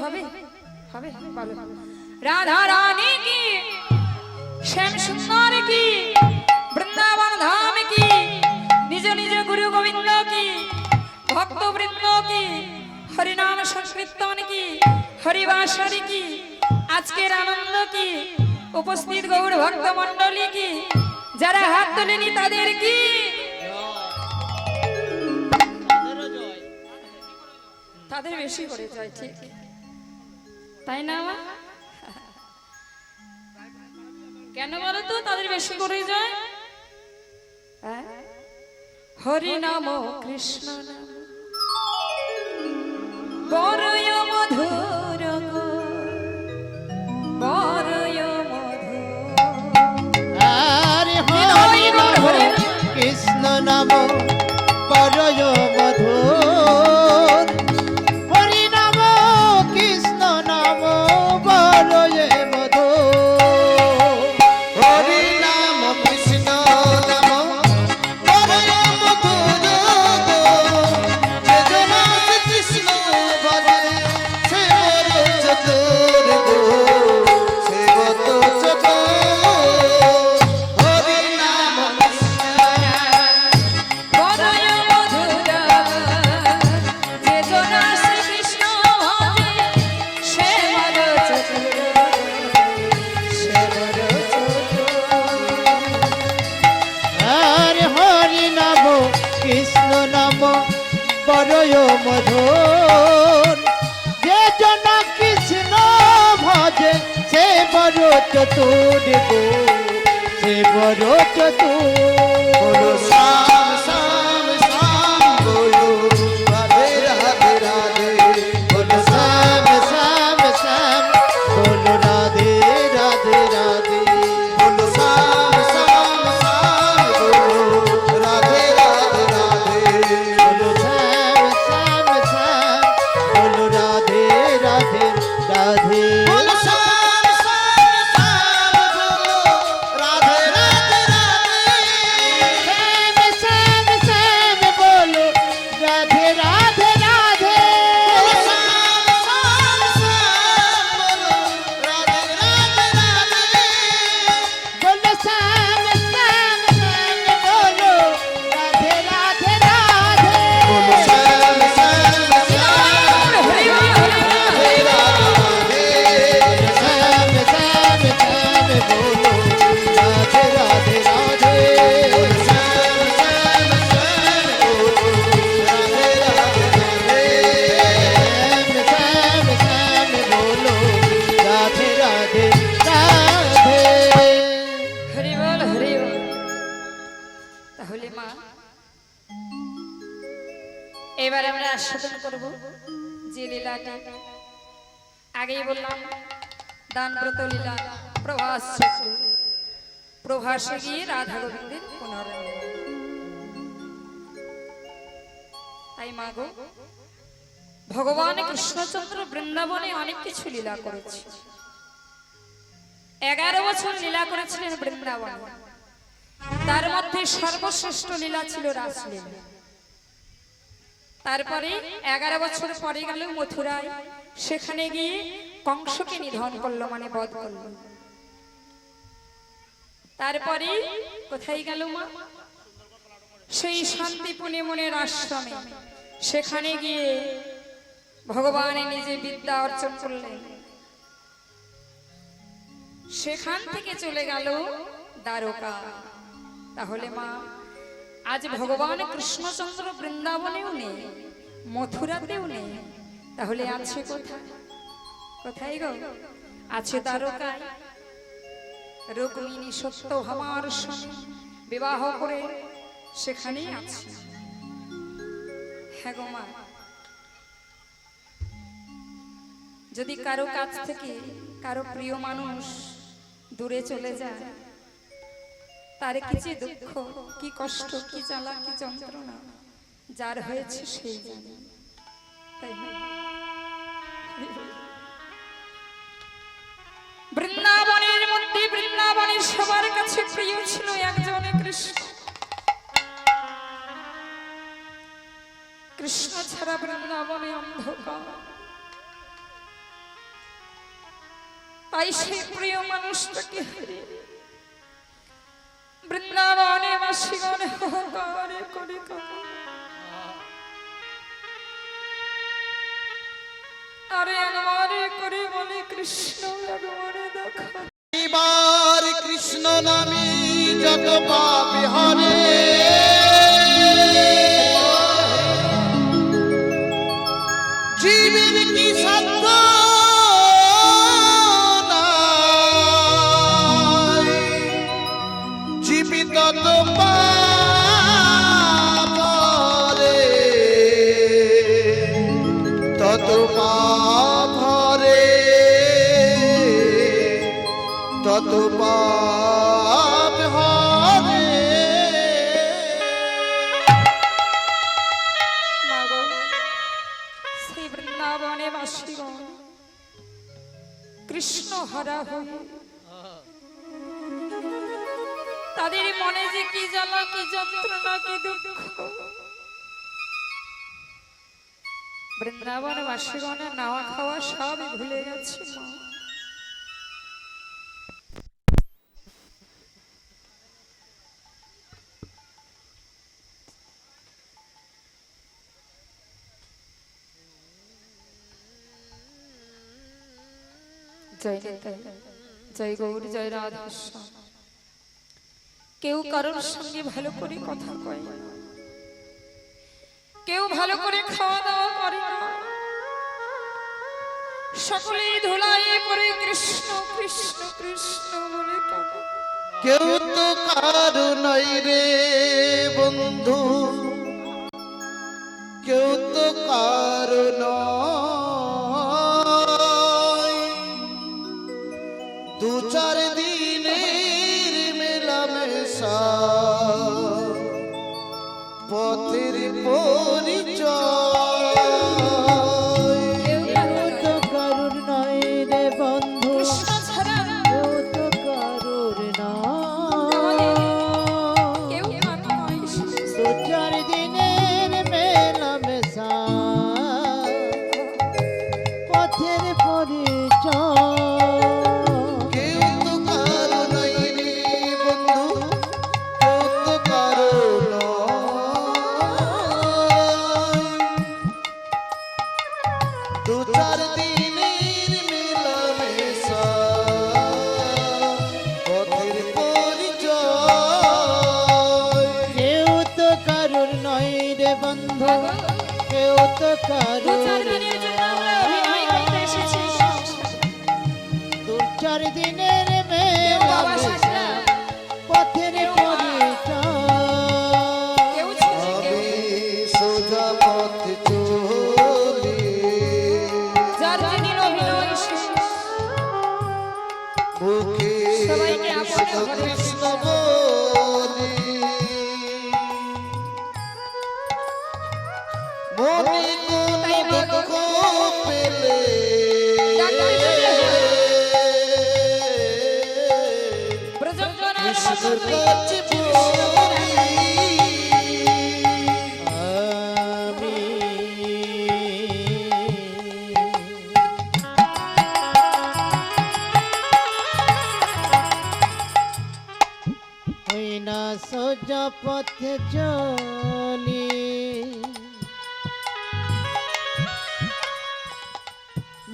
হবে হবে বলো রাধা রানী কি শ্যাম সুন্দর কি বৃন্দাবন ধাম কি নিজ নিজ গুরু গোবিন্দ কি ভক্ত বৃন্দ কি হরিনাম সংকীর্তন কি হরিবাসরি কি আজকের আনন্দ কি উপস্থিত গৌর ভক্ত মণ্ডলী কি যারা হাত তোলেনি তাদের কি তাদের বেশি করে যায় ঠিক তাই না কেন বলো তো তাদের বেশি করে যায় হরি নাম কৃষ্ণ নাম বড়ই মধুর গো বড়ই মধুর আরে হরি নাম কৃষ্ণ নাম বড়ই মধুর হরি নাম কৃষ্ণ নাম বড়ই মধুর হরি নাম কৃষ্ণ নাম বড়ই মধুর যে জন কৃষ্ণ বলে সে বড় চতুর গো সে বড় চতুর হরি নাম কৃষ্ণ বড়ই মধুর যে জন শ্রীকৃষ্ণ হবে সে বড় চতুর সে বড় চতুর আর হরি নাম কৃষ্ণ নাম বড়ই মধুর যে জন কৃষ্ণ ভজে সে বড় চতুর গো সে বড় চতুর শ্যাম শ্যাম শ্যাম বলো রাধে রাধে রাধে বলো শ্যাম শ্যাম শ্যাম বলো রাধে রাধে রাধে বলো শ্যাম শ্যাম শ্যাম বলো রাধে রাধে রাধে বলো শ্যাম শ্যাম শ্যাম বলো রাধে রাধে রাধে বলো শ্যাম শ্যাম শ্যাম বলো রাধে রাধে রাধে শ্যাম শ্যাম শ্যাম বলো রাধে রাধে রাধে বলো শ্যাম শ্যাম শ্যাম বলো রাধে রাধে রাধে বলো শ্যাম শ্যাম শ্যাম বলো রাধে রাধে রাধে বলো শ্যাম শ্যাম শ্যাম হরি বল হরি বল শ্যাম শ্যাম শ্যাম বলো রাধে রাধে রাধে শ্যাম শ্যাম শ্যাম বলো রাধে রাধে রাধে শ্যাম শ্যাম বলো রাধে রাধে রাধে হরি বল হরি বল তাহলে মা এবার আমরা আস্বাদন করব যে লীলাটা আগেই বললাম দানব্রত লীলা প্রভাস চক্র প্রভাসে গিয়ে রাধা গোবিন্দের পুনরায় তাই মা গো ভগবান কৃষ্ণচন্দ্র বৃন্দাবনে অনেক কিছু লীলা করেছে 11 বছর লীলা করেছিলেন বৃন্দাবনে তার মধ্যে সর্বশ্রেষ্ঠ লীলা ছিল রাসলীলা তারপরে 11 বছর পরে গেল মথুরায় সেখানে গিয়ে কংসকে নিধন করলো মানে বধ করলো তারপরে কোথায় গেল মা সেই শান্তিপুনে মনের আশ্রমে সেখানে গিয়ে ভগবান নিজে বিদ্যা অর্জন করলেন সেখান থেকে চলে গেল দ্বারকা তাহলে মা আজ ভগবান কৃষ্ণচন্দ্র বৃন্দাবনেও নেই মথুরাতেও নেই তাহলে আছে কোথায় কোথায় গো আছে দ্বারকায় রুক্মিণী সত্যভামার সঙ্গে বিবাহ করে সেখানেই আছে হ্যাঁ গো মা যদি কারো কাছ থেকে কারো প্রিয় মানুষ দূরে চলে যায় তার কি যে দুঃখ কি কষ্ট কি জ্বালা কি যন্ত্রণা যার হয়েছে সেই জানে তাই না বৃন্দাবনের মধ্যে বৃন্দাবনের সবার কাছে প্রিয় ছিল একজন কৃষ্ণ কৃষ্ণ ছাড়া বৃন্দাবনে অন্ধকার তাই সেই প্রিয় মানুষটাকে হারিয়ে বৃন্দাবনে বাসীগণে হাহাকারে করে কাঁদে। আরে একবারে করে বলে কৃষ্ণ একবারে দেখা। এবার কৃষ্ণ নামে যত পাপ হরে জীবের কি সাধ্য নাই, জীবিত তো পাপ হরে, তত পাপ হরে, তত পাপ হরে। মাগো সেই বৃন্দাবনে বাসীগণ কৃষ্ণ হারা হয়ে তাদের মনে যে কি জ্বালা কি যন্ত্রণা কি দুঃখ, বৃন্দাবন বাসীগণের নাওয়া খাওয়া সবই ভুলে গেছে মা। জয় নিতাই, জয় গৌর, জয় রাধা শ্যাম। কেউ কারোর সঙ্গে ভালো করে কথা কয় না, কেউ ভালো করে খাওয়া দাওয়া করে না, সকলেই ধুলায় পড়ে কৃষ্ণ কৃষ্ণ কৃষ্ণ বলে কাঁদে। কেউ তো কারো নাই রে বন্ধু, কেউ তো কারো নয়, দু চার দিনের মেলামেশা পথের পরিচয়। কেউ তো কারুর নয় রে বন্ধু, কৃষ্ণ ছাড়া কেউ তো কারুর আমাদের নয়, কেউ কারো নয়। দু চার দিনের মেলামেশা পথের পরিচয়। কেউ তো কারো নাই রে বন্ধু, কেউ তো কারো নয়, দু চার দিনের মেলামেশা পথের পরিচয়। কেউ তো কারুর নয় রে বন্ধু, কেউ তো দু কারুর চার দিনের জন্য আমরা অভিনয় করতে এসেছি। দু চার দিনের কেউ বাবা মেলামেশা সাজরা, পথের কেউ মা, পরিচয়। কেউ ছেলে, আমি কেউ সোজা পথ চলি, যার যিনি অভিনয় শেষ। মুখে সবাইকে আপনে কৃষ্ণ ঘরে কৃষ্ণ বলি, মনে তাই কোনো মাগো, দুঃখ পেলে ডাক্তার ব্রজঙ্গনার কৃষ্ণর মতো তুই কাছে বলি। আমি হই না সোজা পথে চলি,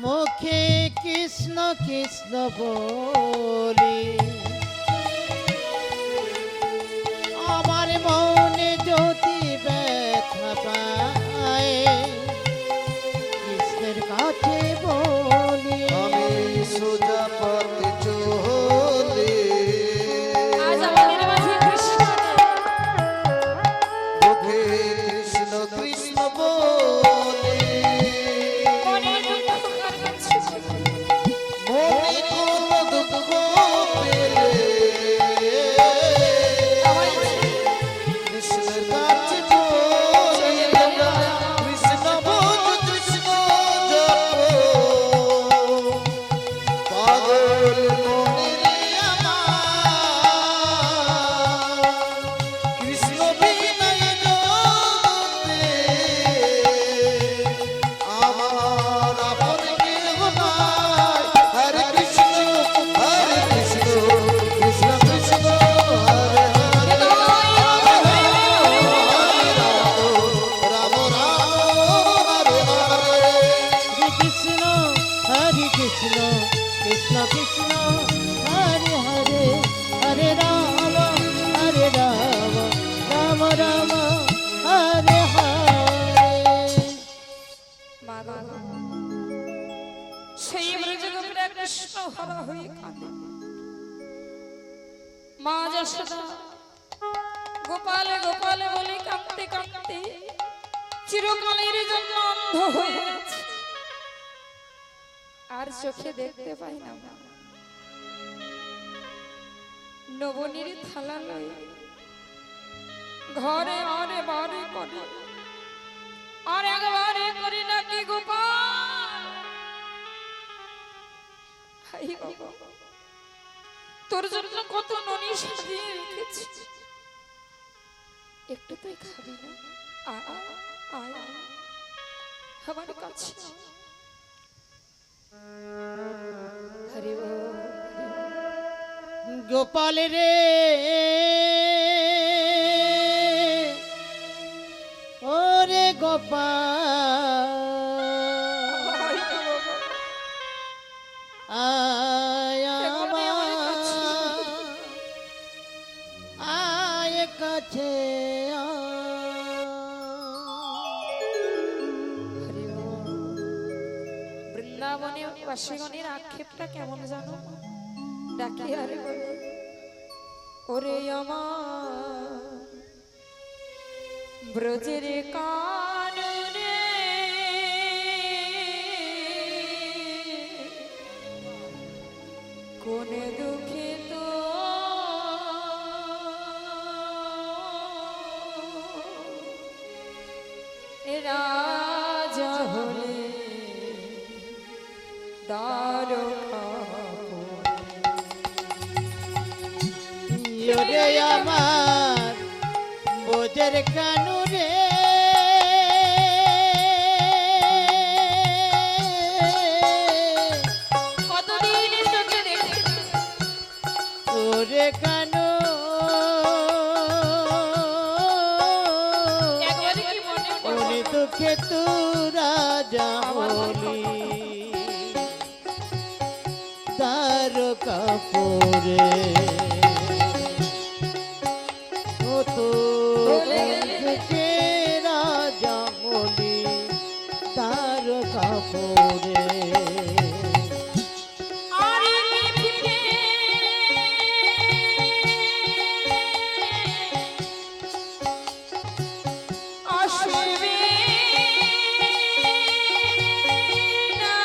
মুখে কৃষ্ণ কৃষ্ণ বলি, আমার মনে যদি ব্যথা পায় কৃষ্ণের কাছে বলি। আমি সোজা পথ চলি, আজ আমাদের মাঝে কৃষ্ণ নেই। মুখে কৃষ্ণ কৃষ্ণ বলি, মনে দুঃখ কার কাছে? মনে কোনো দুঃখ পেলে কৃষ্ণ হরা হয়ে কাঁদে। মা যশোদা গোপালে গোপালে বলে কাঁদতে কাঁদতে চিরকালের জন্য অন্ধ হয়ে গেছে, আর চোখে দেখতে পাই না। নবনীর থালা লয়ে ঘরে অরে বারে করে আর একবারে করি নাকি গোপাল, হাই বাবা তোর জন্য কত ননি সাজিয়ে রেখেছি, একটু তুই খাবি না? আয় আয় আমার কাছে। হরি বল। গোপাল রে ওরে গোপাল আয় আয় কাছে বৃন্দাবনে বাসীগণের আক্ষেপটা কেমন জানো? ডাকি আরে বলে ওরে আমার ব্রজের কাননে কোন দুঃখে তো রাজা হলে দ্বারকা রে আমার বোঝের কানু রে কতদিন তোকে দেখে ওরে কানু একবারে কি মনে পড়ে ওরে দুঃখে তু রাজা হলি দ্বারকাপুরে ও তো দুঃখে রাজা হলি দ্বারকাপুরে আরে লিপিতে আসবে না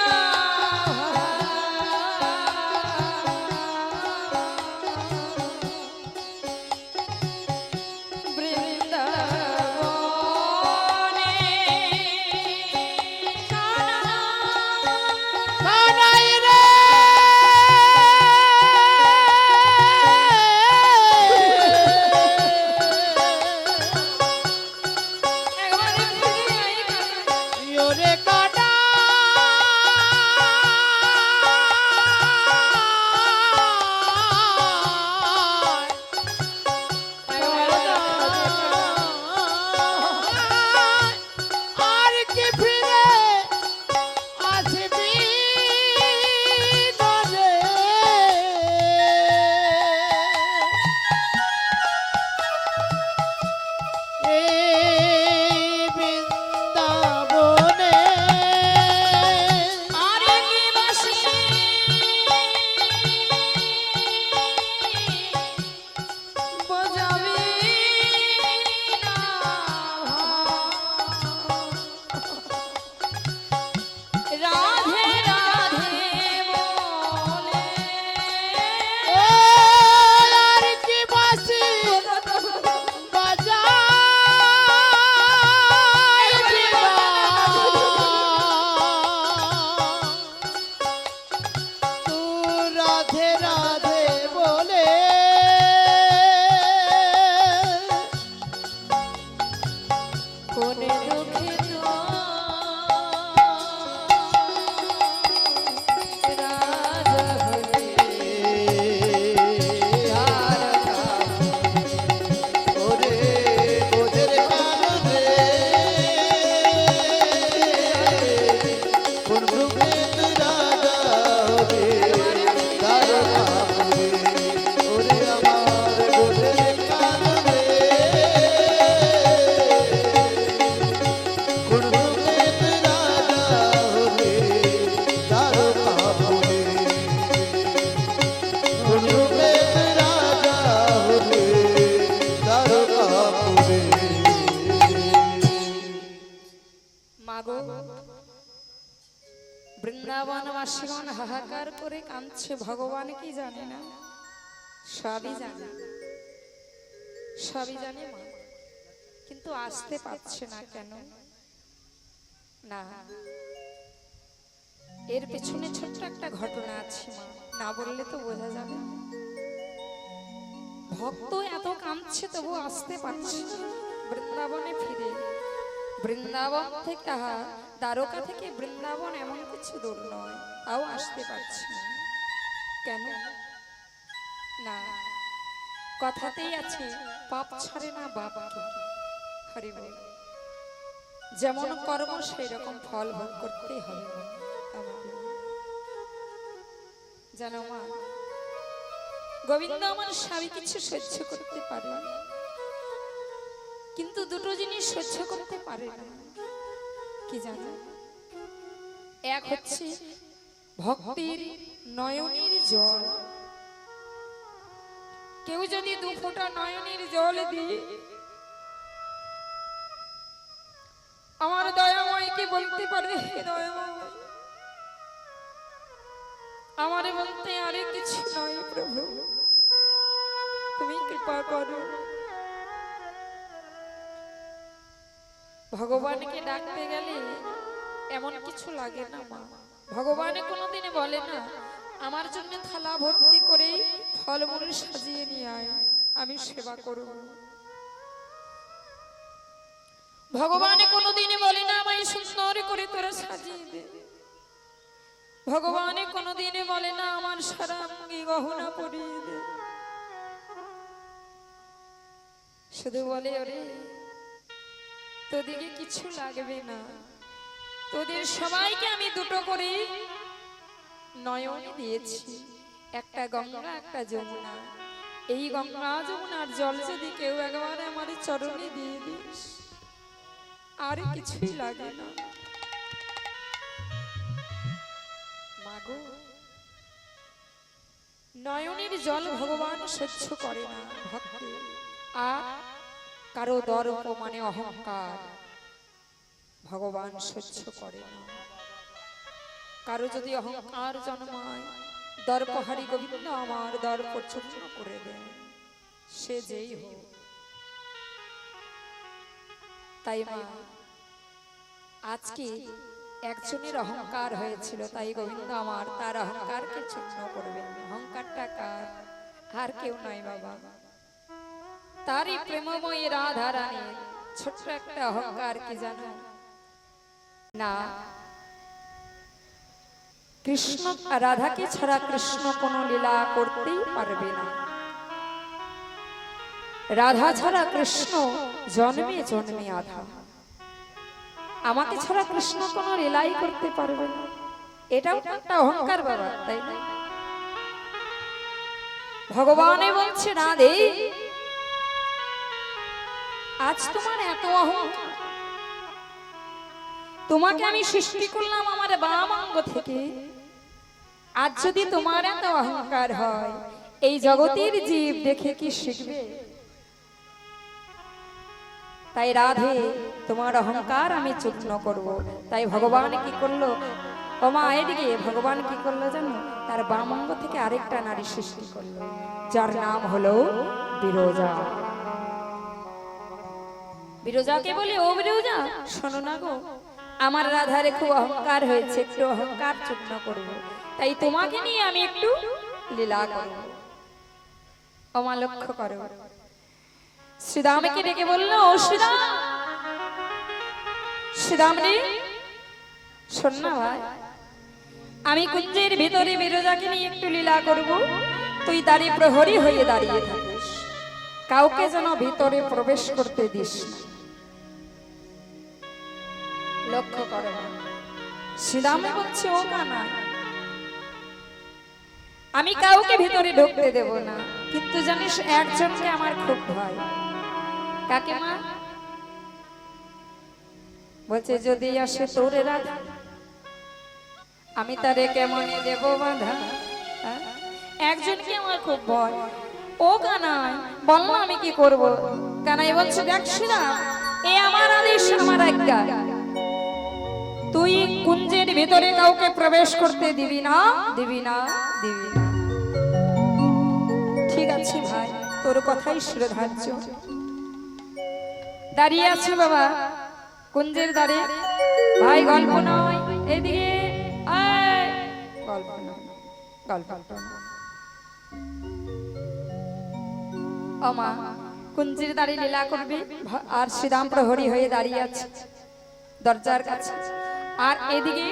হবে। মাগো বৃন্দাবনবাসীগণ হাহাকার করে কাঁদছে, ভগবান কি জানে না? সবই জানে, সবই জানে মা, কিন্তু আসতে পারছে না কেন? না, এর পেছনে ছোট্ট একটা ঘটনা আছে মা, না বললে তো বোঝা যাবে না। ভক্ত এত কাঁদছে তবু আসতে পারছে না বৃন্দাবনে ফিরে। বৃন্দাবন থেকে দ্বারকা থেকে বৃন্দাবন এমন কিছু দূর নয়, তাও আসতে পারছি না কেন? না, কথাতেই আছে পাপ ছাড়ে না বাপকে। হরি বল। যেমন কর্ম সেই রকম ফল ভোগ করতেই হবে আমাদের। জানো মা, গোবিন্দ আমার স্বামী কিছু সহ্য করতে পারে, কিন্তু দুটো জিনিস সহ্য করতে পারে না। কি জানো? এক হচ্ছে ভক্তির নয়নের জল। কেউ যদি দু ফোঁটা নয়নের জল দিয়ে আমার দয়াময়কে বলতে পারে, হে দয়াময়, আমারে বলতে আরে কিছু নয় প্রভু, তুমি কৃপা করো। ভগবানকে ডাকতে গেলে এমন কিছু লাগে না মা। ভগবান কোনোদিনে বলে না আমার জন্য থালা ভর্তি করে ফলমূল সাজিয়ে নিয়ে আয়, আমি সেবা করব। ভগবান কোনোদিনে বলে না আমায় সুন্দর করে তোরা সাজিয়ে দে। ভগবান কোনোদিনে বলে না আমার সারা অঙ্গে গহনা পরিয়ে দে। শুধু বলে ওরে তোদিকে কিছু লাগবে না, তোদের সবাইকে আমি দুটো করে নয়ন দিয়েছি, একটা গঙ্গা একটা যমুনা। এই গঙ্গা যমুনার জল যদি কেউ একবার আমার চরণে দিয়ে দিস, আর কিছুই লাগে না। মাগো, নয়নের জল ভগবান সহ্য করে না ভক্তি, আর কারো দর্প মানে অহংকার ভগবান সহ্য করে না। কারো যদি অহংকার জন্মায়, দর্পহারি গোবিন্দ আমার দর্প চূর্ণ করে দেয়, সে যেই হোক। তাই মা, আজকে একজনের অহংকার হয়েছিল, তাই গোবিন্দ আমার তার অহংকারকে চূর্ণ করবেন। অহংকারটা কার? আর কেউ নয় বাবা, তারই প্রেমময়ী রাধা রানীর ছোট্ট একটা অহংকার। কি জানো না, কৃষ্ণ রাধাকে ছাড়া কৃষ্ণ কোনো লীলা করতেই পারবে না। রাধা ছাড়া কৃষ্ণ জন্মে জন্মে আধা। আমাকে ছাড়া কৃষ্ণ কোনো লীলাই করতে পারবে না, এটাও একটা অহংকার বাবা, তাই না? ভগবানে বলছে রাধে, আজ তোমার এত অহংকার, তোমাকে আমি সৃষ্টি করলাম আমার বাম অঙ্গ থেকে, আজ যদি তোমার এত অহংকার হয়, এই জগতের জীব দেখে কি শিখবে? তাই রাধে, তোমার অহংকার আমি চূর্ণ করব। তাই ভগবান কি করলো? ওমা এদিকে ভগবান কি করলো জানো? তার বাম অঙ্গ থেকে আরেকটা নারী সৃষ্টি করলো, যার নাম হলো বিরজা। বিরজাকে বলে, ও বিরজা শোনো না গো, আমার রাধারে খুব অহংকার হয়েছে, একটু অহংকার চূর্ণ করব, তাই তোমাকে নিয়ে আমি একটু লীলা করব। ওমা লক্ষ্য করো, শ্রীরামকে ডেকে বললো, ও শ্রীরাম, শ্রীরাম রে শোন না ভাই, আমি কুঞ্জের ভিতরে বিরজাকে নিয়ে একটু লীলা করব, তুই দাঁড়িয়ে প্রহরী হয়ে দাঁড়িয়ে থাকিস, কাউকে যেন ভিতরে প্রবেশ করতে দিস না। লক্ষ্য করো, শ্রীরামে বলছে, ও কানা, আমি কাউকে ভিতরে ঢুকতে দেব না, কিন্তু জানিস একজনকে আমার খুব ভয়। কাকে মা? বলছে যদি আসে তোরে রাধা, আমি তারে কেমনে দেব বাধা। একজনকে আমার খুব ভয়। ও কানাই বল না আমি কি করব? কানাই বলছে দেখ না, এ আমার আদেশ, আমার আজ্ঞা, তুই কুঞ্জের ভিতরে কাউকে প্রবেশ করতে দিবি না, দিবি না, দিবি না। ঠিক আছে ভাই, তোর কথাই শিরোধার্য। দাঁড়িয়ে আছে বাবা কুঞ্জের দ্বারে। ভাই গল্প নয়, এদিকে আয়। গল্প নয়, গল্প নয়। আমা কুঞ্জের দ্বারে লীলা করবে, আর শ্রীরাম প্রহরী হয়ে দাঁড়িয়ে আছে দরজার কাছে। আর এদিকে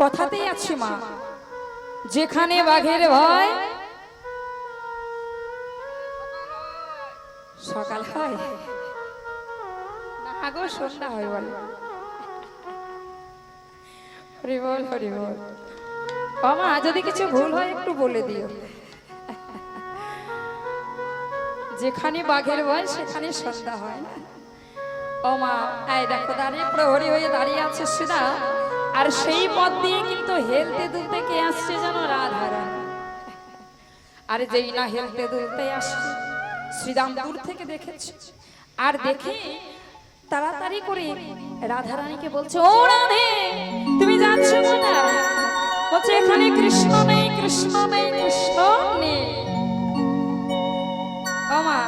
কথাতেই আছে মা, যেখানে বাঘের ভয় সকাল হয় না গো, সন্ধ্যা হয় বলে। হরি বল, হরি বল। আমা যদি কিছু ভুল হয় একটু বলে দিও। যেখানে বাঘের ভয় সেখানে সন্ধ্যা হয় না। ও মা, এই দেখো দাঁড়িয়ে প্রহরী হয়ে দাঁড়িয়ে আছে সুধা, আর সেই পথ দিয়ে কিন্তু হেলতে দুলতে কে আসছে যেন? রাধারানী। আর যেই না হেলতে দুলতে আসছে, শ্রীরাম দূর থেকে দেখেছে, আর দেখে তাড়াতাড়ি করে রাধারানীকে বলছে, ও রাধে তুমি যাচ্ছ কোথায়? বলছে এখানে কৃষ্ণ নেই, কৃষ্ণ নেই, কৃষ্ণ নেই। ও মা,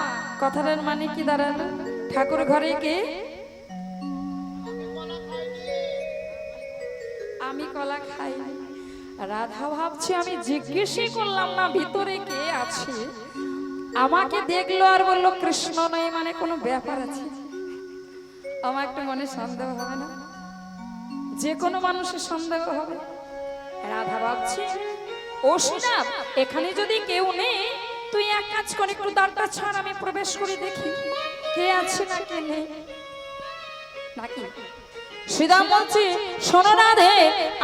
কথাটার মানে কি দাঁড়ালো? ঠাকুর ঘরে কে? আমি কলা খাই। রাধা ভাবছে আমি জিজ্ঞেসই করলাম না ভিতরে কে আছে, আমাকে দেখলো আর বললো কৃষ্ণ নয়, মানে কোনো ব্যাপার আছে? আমার একটা মনে সন্দেহ হবে না? যে কোনো মানুষের সন্দেহ হবে। রাধা ভাবছে ও শ্রীরাম, এখানে যদি কেউ নেই, তুই এক কাজ করে একটু দ্বারটা ছাড়, আমি প্রবেশ করে দেখি কে আছে না কে নেই নাকি। শ্রীরাম বলছে, শোনো রাধে,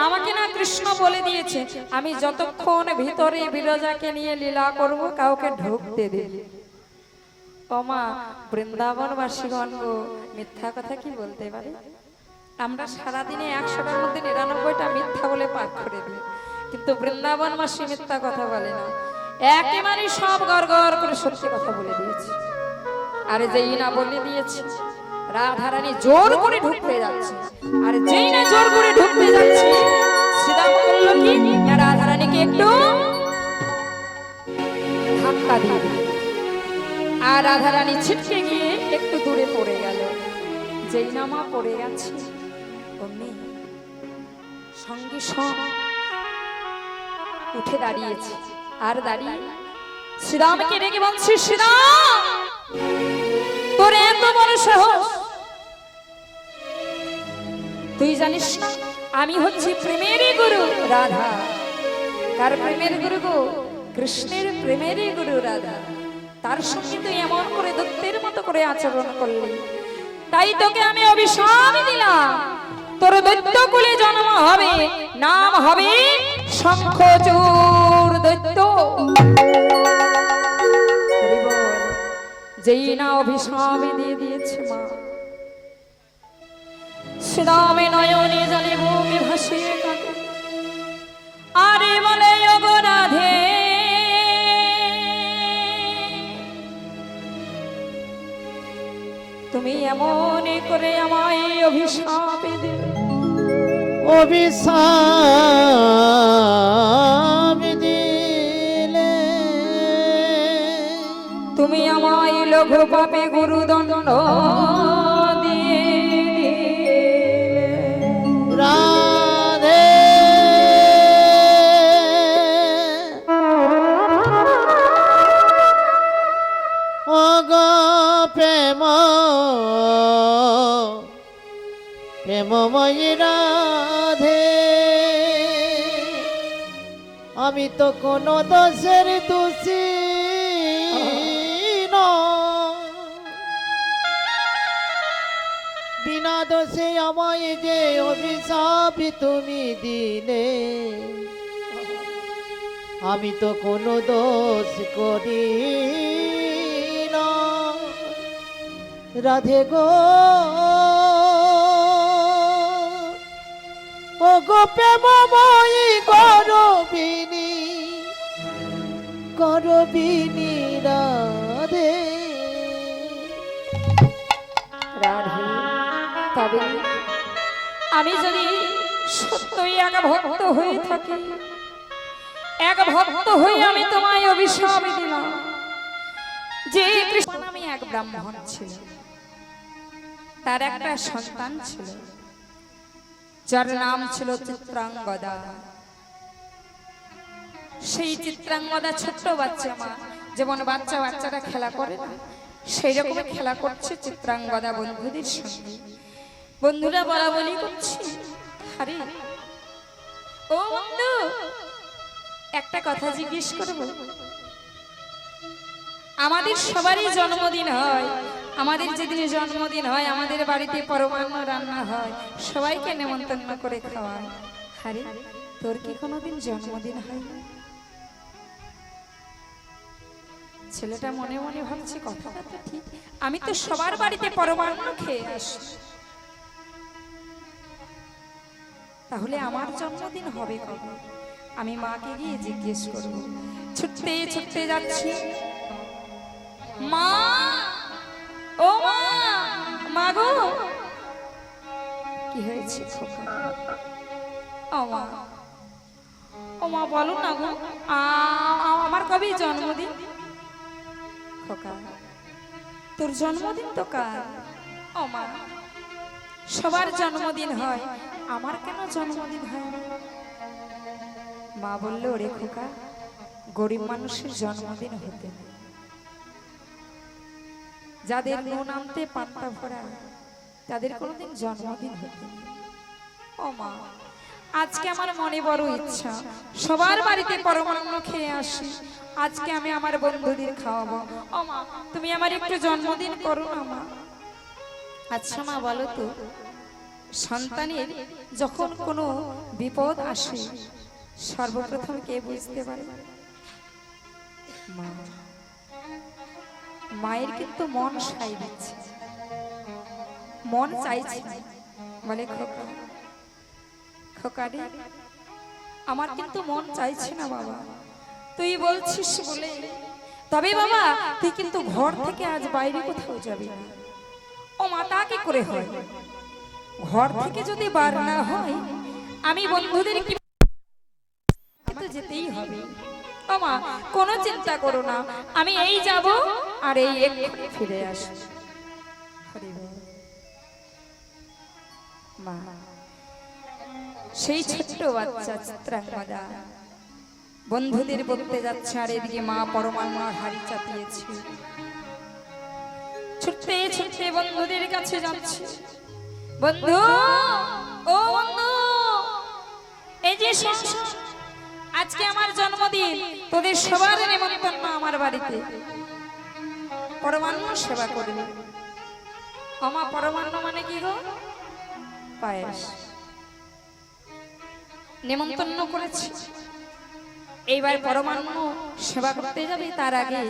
আমাকে না কৃষ্ণ বলে দিয়েছে আমি যতক্ষণ ভিতরে বিরজাকে নিয়ে লীলা করব কাউকে ঢুকতে দেব। ওমা, বৃন্দাবনবাসীগণ গো, মিথ্যা কথা কি বলতে পারে? আমরা সারাদিনে 100টার মধ্যে 99টা মিথ্যা বলে পাক করে দিই, কিন্তু বৃন্দাবনবাসী মিথ্যা কথা বলে না, একেবারে সব গড়গড় করে সত্যি কথা বলে দিয়েছে। আরে যেই না বলে দিয়েছে, রাধারানী জোর করে ঢুকতে যাচ্ছে, আর যেই না জোর করে ঢুকতে যাচ্ছে, শ্রীরাম বলল কি, রাধারানীকে একটু ধাক্কা দিয়ে, আর রাধারানী ছিটকে গিয়ে একটু দূরে পড়ে গেল। যেই না মা পড়ে গেছে, অমনি সঙ্গে সঙ্গে উঠে দাঁড়িয়েছে, আর দাঁড়িয়ে শ্রীরামকে রেগে বলছে, শ্রীরাম তোর এত বড় সাহস, তুই জানিস না আমি হচ্ছি প্রেমেরই গুরু রাধা। কার প্রেমের গুরু গো? কৃষ্ণের প্রেমেরই গুরু রাধা। তার সঙ্গে তুই এমন করে দত্তের মতো করে আচরণ করলি, তাই তোকে আমি অভিশাপ দিলাম, তোর দৈত্য কুলে জন্ম হবে, নাম হবে শঙ্খচূড় দৈত্য। যেই না অভিশাপ দিয়ে দিয়েছে মা, শ্রীরামে নয়নে জলে বুকে ভাসিয়ে কাঁদে, আরে বলে ওগো রাধে, তুমি এমন করে আমায় অভিশাপ দিলে, অভিশাপ দিলে, তুমি আমায় লঘু পাপে গুরুদণ্ড দিয়ে দিলে। রাধে ওগো প্রেম প্রেমময়ী রাধে, আমি তো কোনো দোষের দোষী নই, বিনা দোষে আমায় যে অভিশাপ তুমি দিলে, আমি তো কোনো দোষ করি না রাধে গো। ও গো প্রেমময়ী করবিনী, করবিনী রাধে, রাধে, তবে আমি যদি সত্যই এক ভক্ত হয়ে থাকি, এক ভক্ত হয়ে আমি তোমায় অভিশাপ দিলাম যে কৃষ্ণ নামে এক ব্রাহ্মণ ছিল, তার একটা সন্তান ছিল যার নাম ছিল চিত্রাঙ্গদা। সেই চিত্রাঙ্গদা ছোট্ট বাচ্চা, মা যেমন বাচ্চারা খেলা করে না, সেই রকম খেলা করছে চিত্রাঙ্গদা বন্ধুদের সঙ্গে। বন্ধুরা বলা বলি করছে, আরে ও বন্ধু, একটা কথা জিজ্ঞেস করবো। আমাদের সবারই জন্মদিন হয়, আমাদের যেদিনে জন্মদিন হয় আমাদের বাড়িতে পরমান্ন রান্না হয়, সবাইকে নেমন্তন্ন করে খাওয়ায়। আরে তোর কি কোনোদিন জন্মদিন হয় না? ছেলেটা মনে মনে ভাবছে, কথাটা তো ঠিক, আমি তো সবার বাড়িতে পরমান্ন খেয়ে আসি, তাহলে আমার জন্মদিন হবে কবে? আমি মাকে গিয়ে জিজ্ঞেস করব। ছুটতে ছুটতে যাচ্ছি, মা, ও মা, মা গো, কি হয়েছে খোকা? ও মা, ও মা বলো না গো, আমার কবে জন্মদিন? খোকা, তোর জন্মদিন তো কাল। ও মা, সবার জন্মদিন হয়, আমার কেন জন্মদিন হয় না? মা বলল, ওরে খোকা, গরিব মানুষের জন্মদিন হতে না, যাদের নুন আনতে পান্তা ভরা তাদের কোনোদিন জন্মদিন হতে না। ও মা, আজকে আমার মনে বড় ইচ্ছা, সবার বাড়িতে পরমান্ন খেয়ে আসি, আজকে আমি আমার বন্ধুদের খাওয়াবো। ও মা, তুমি আমার একটু জন্মদিন করো না মা। আচ্ছা মা, বলো তো, সন্তানের যখন কোনো বিপদ আসে সর্বপ্রথম কে বুঝতে পারে? মা। মায়ের কিন্তু মন সাই দিচ্ছে, মন চাইছে, বলে খোকা, খোকা রে, আমার কিন্তু মন চাইছে না বাবা, তুই বলছিস বলে, তবে বাবা তুই কিন্তু ঘর থেকে আজ বাইরে কোথাও যাবি না। ও মা, তা কি করে হয়? ঘর থেকে যদি বার না হয় আমি বন্ধুদের কি তো যেতেই হবে। ও মা, কোনো চিন্তা করো না, আমি এই যাব আর এই এক্ষুনি ফিরে আসব। মা, সেই ছোট্ট বাচ্চা চিত্রাঙ্গদা বন্ধুদের বলতে যাচ্ছে, আর এদিকে মা পরমান্নার হাড়ি চাপিয়েছে, ছুটতে ছুটতে বন্ধুদের কাছে যাচ্ছে। বন্ধু, ও বন্ধু, এই যে আজকে আমার জন্মদিন, তোদের সবার নেমন্তন্ন আমার বাড়িতে, পরমান্ন সেবা করবে। আমা, পরমান্ন মানে কি গো? পায়েস। নেমন্তন্ন করেছি, এইবার পরমান্ন সেবা করতে যাবে, তার আগে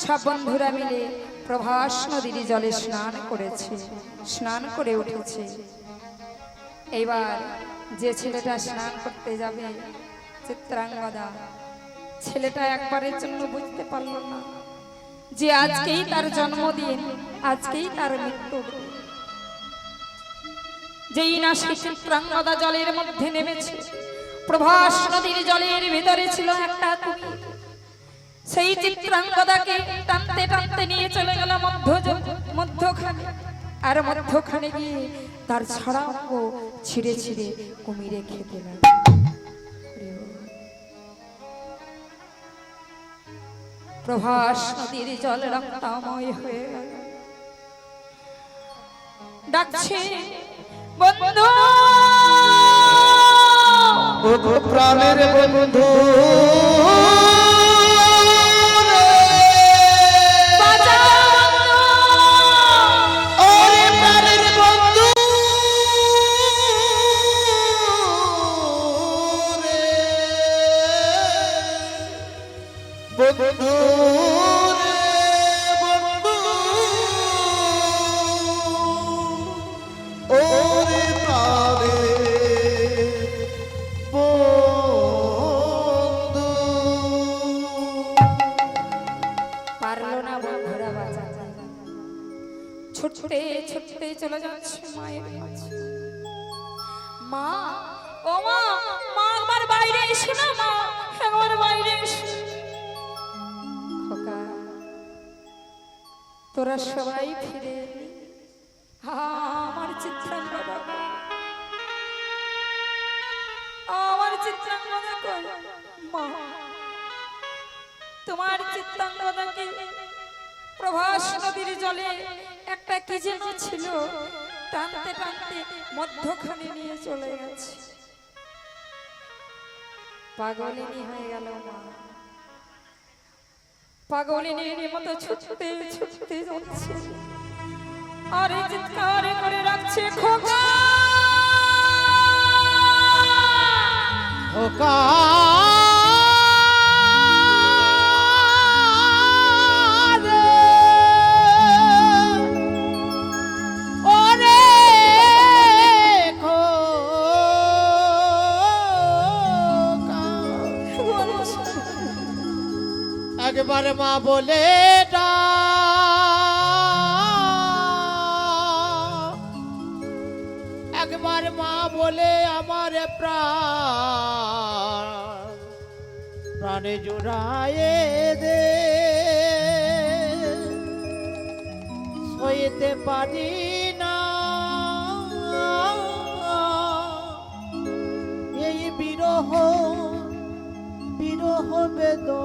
সব বন্ধুরা মিলে প্রভাস নদীর জলে স্নান করেছে, স্নান করে উঠেছে। এইবার যে ছেলেটা স্নান করতে যাবে, চিত্রাঙ্গদা, ছেলেটা একবারের জন্য বুঝতে পারল না যে আজকেই তার জন্মদিন, আজকেই তার মৃত্যু। যেই না সে চিত্রাঙ্গদা জলের মধ্যে নেমেছে, প্রভাস নদীর জলের ভিতরে ছিল একটা কুমির, সেই চিত্রাঙ্গদাকে টানতে টানতে নিয়ে চলে গেল মধ্যখানে, আর মধ্যখানে গিয়ে তার ছড়া অঙ্গ ছিঁড়ে ছিঁড়ে কুমিরে খেতে লাগলো। প্রভাস নদীর জল রক্তময় হয়ে গেল, ডাকছে, বন্ধু, ওগো প্রাণের বন্ধু, বন্ধু রে বন্ধু, ওরে প্রাণের বন্ধু। ছুটতে ছুটতে চলে যাচ্ছে মায়ের কাছে। মা, ও মা, মা আমার বাইরে এসো না, মা আমার বাইরে এসো। খোকা, তোরা সবাই ফিরে এলি, আমার চিত্রাঙ্গদা, আমার চিত্রাঙ্গদা কই? মা, তোমার চিত্রাঙ্গদাকে প্রভাস নদীর জলে একটা কি যেন ছিল, টানতে টানতে মধ্যখানে নিয়ে চলে গেছে। পাগলিনী হয়ে গেল মা, পাগলিনীর মতো ছুটতে ছুটতে যাচ্ছে আর এই চিৎকার করে রাখছে, খোকা খোকা একবার মা বলে একবার মা বলে আমার প্রাণে জুড়ায়ে দে, সইতে পারি না এই বিরহ বিরহ বেদনা।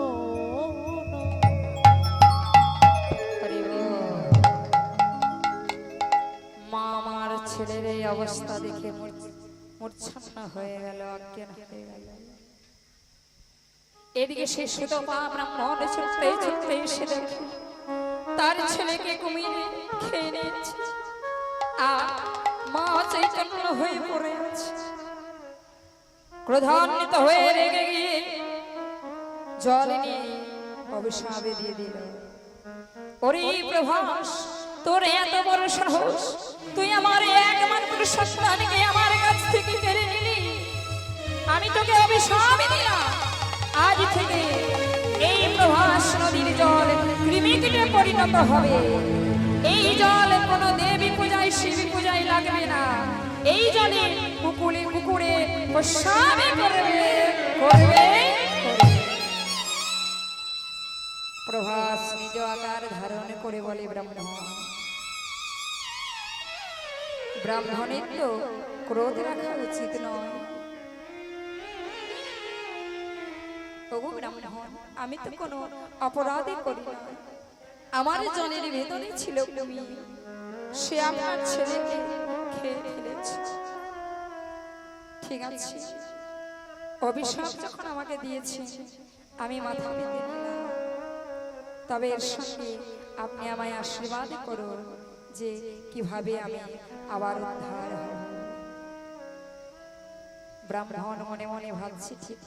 ছেলের এই অবস্থা দেখে মূর্ছন্ন হয়ে গেল, অজ্ঞান হয়ে গেল। এদিকে সে সুতপা ব্রাহ্মণ ছুটতে ছুটতে এসে দেখে তার ছেলেকে কুমিরে খেয়ে নিয়েছে আর মা চৈতন্য হয়ে পড়ে আছে। ক্রোধান্বিত হয়ে রেগে গিয়ে জল নিয়ে অভিশাপে দিয়ে দিল, ওরে প্রভাস, তোর এত বড় সাহস, তুই আমার একমাত্র সন্তানকে আমার কাছ থেকে কেড়ে নিলি। আমি তোকে অভিশাপ দিলাম, আজ থেকে এই প্রভাস নদীর জল কৃমিকীটে পরিণত হবে। এই জল কোনো দেবী পূজায় শিব পূজায় লাগবে না, এই জলে কুকুরে কুকুরে প্রসাব করবে করবে। প্রভাস নিজ আকার ধারণ করে বলে, ব্রাহ্মণ, ব্রাহ্মণের তো ক্রোধ রাখা উচিত নয়। ওগো ব্রাহ্মণ, আমি তো কোনো অপরাধই করি না, আমার জনের ভেতরে ছিল তুমি, সে আমার ছেলেকে খেয়ে ফেলেছে। ঠিক আছে, অভিশাপ যখন আমাকে দিয়েছে আমি মাথা পেতে নিলাম, তবে এর সঙ্গে আপনি আমায় আশীর্বাদ করুন যে কিভাবে আমি আবার উদ্ধার হব। ব্রাহ্মণ মনে মনে ভাবছি, ঠিক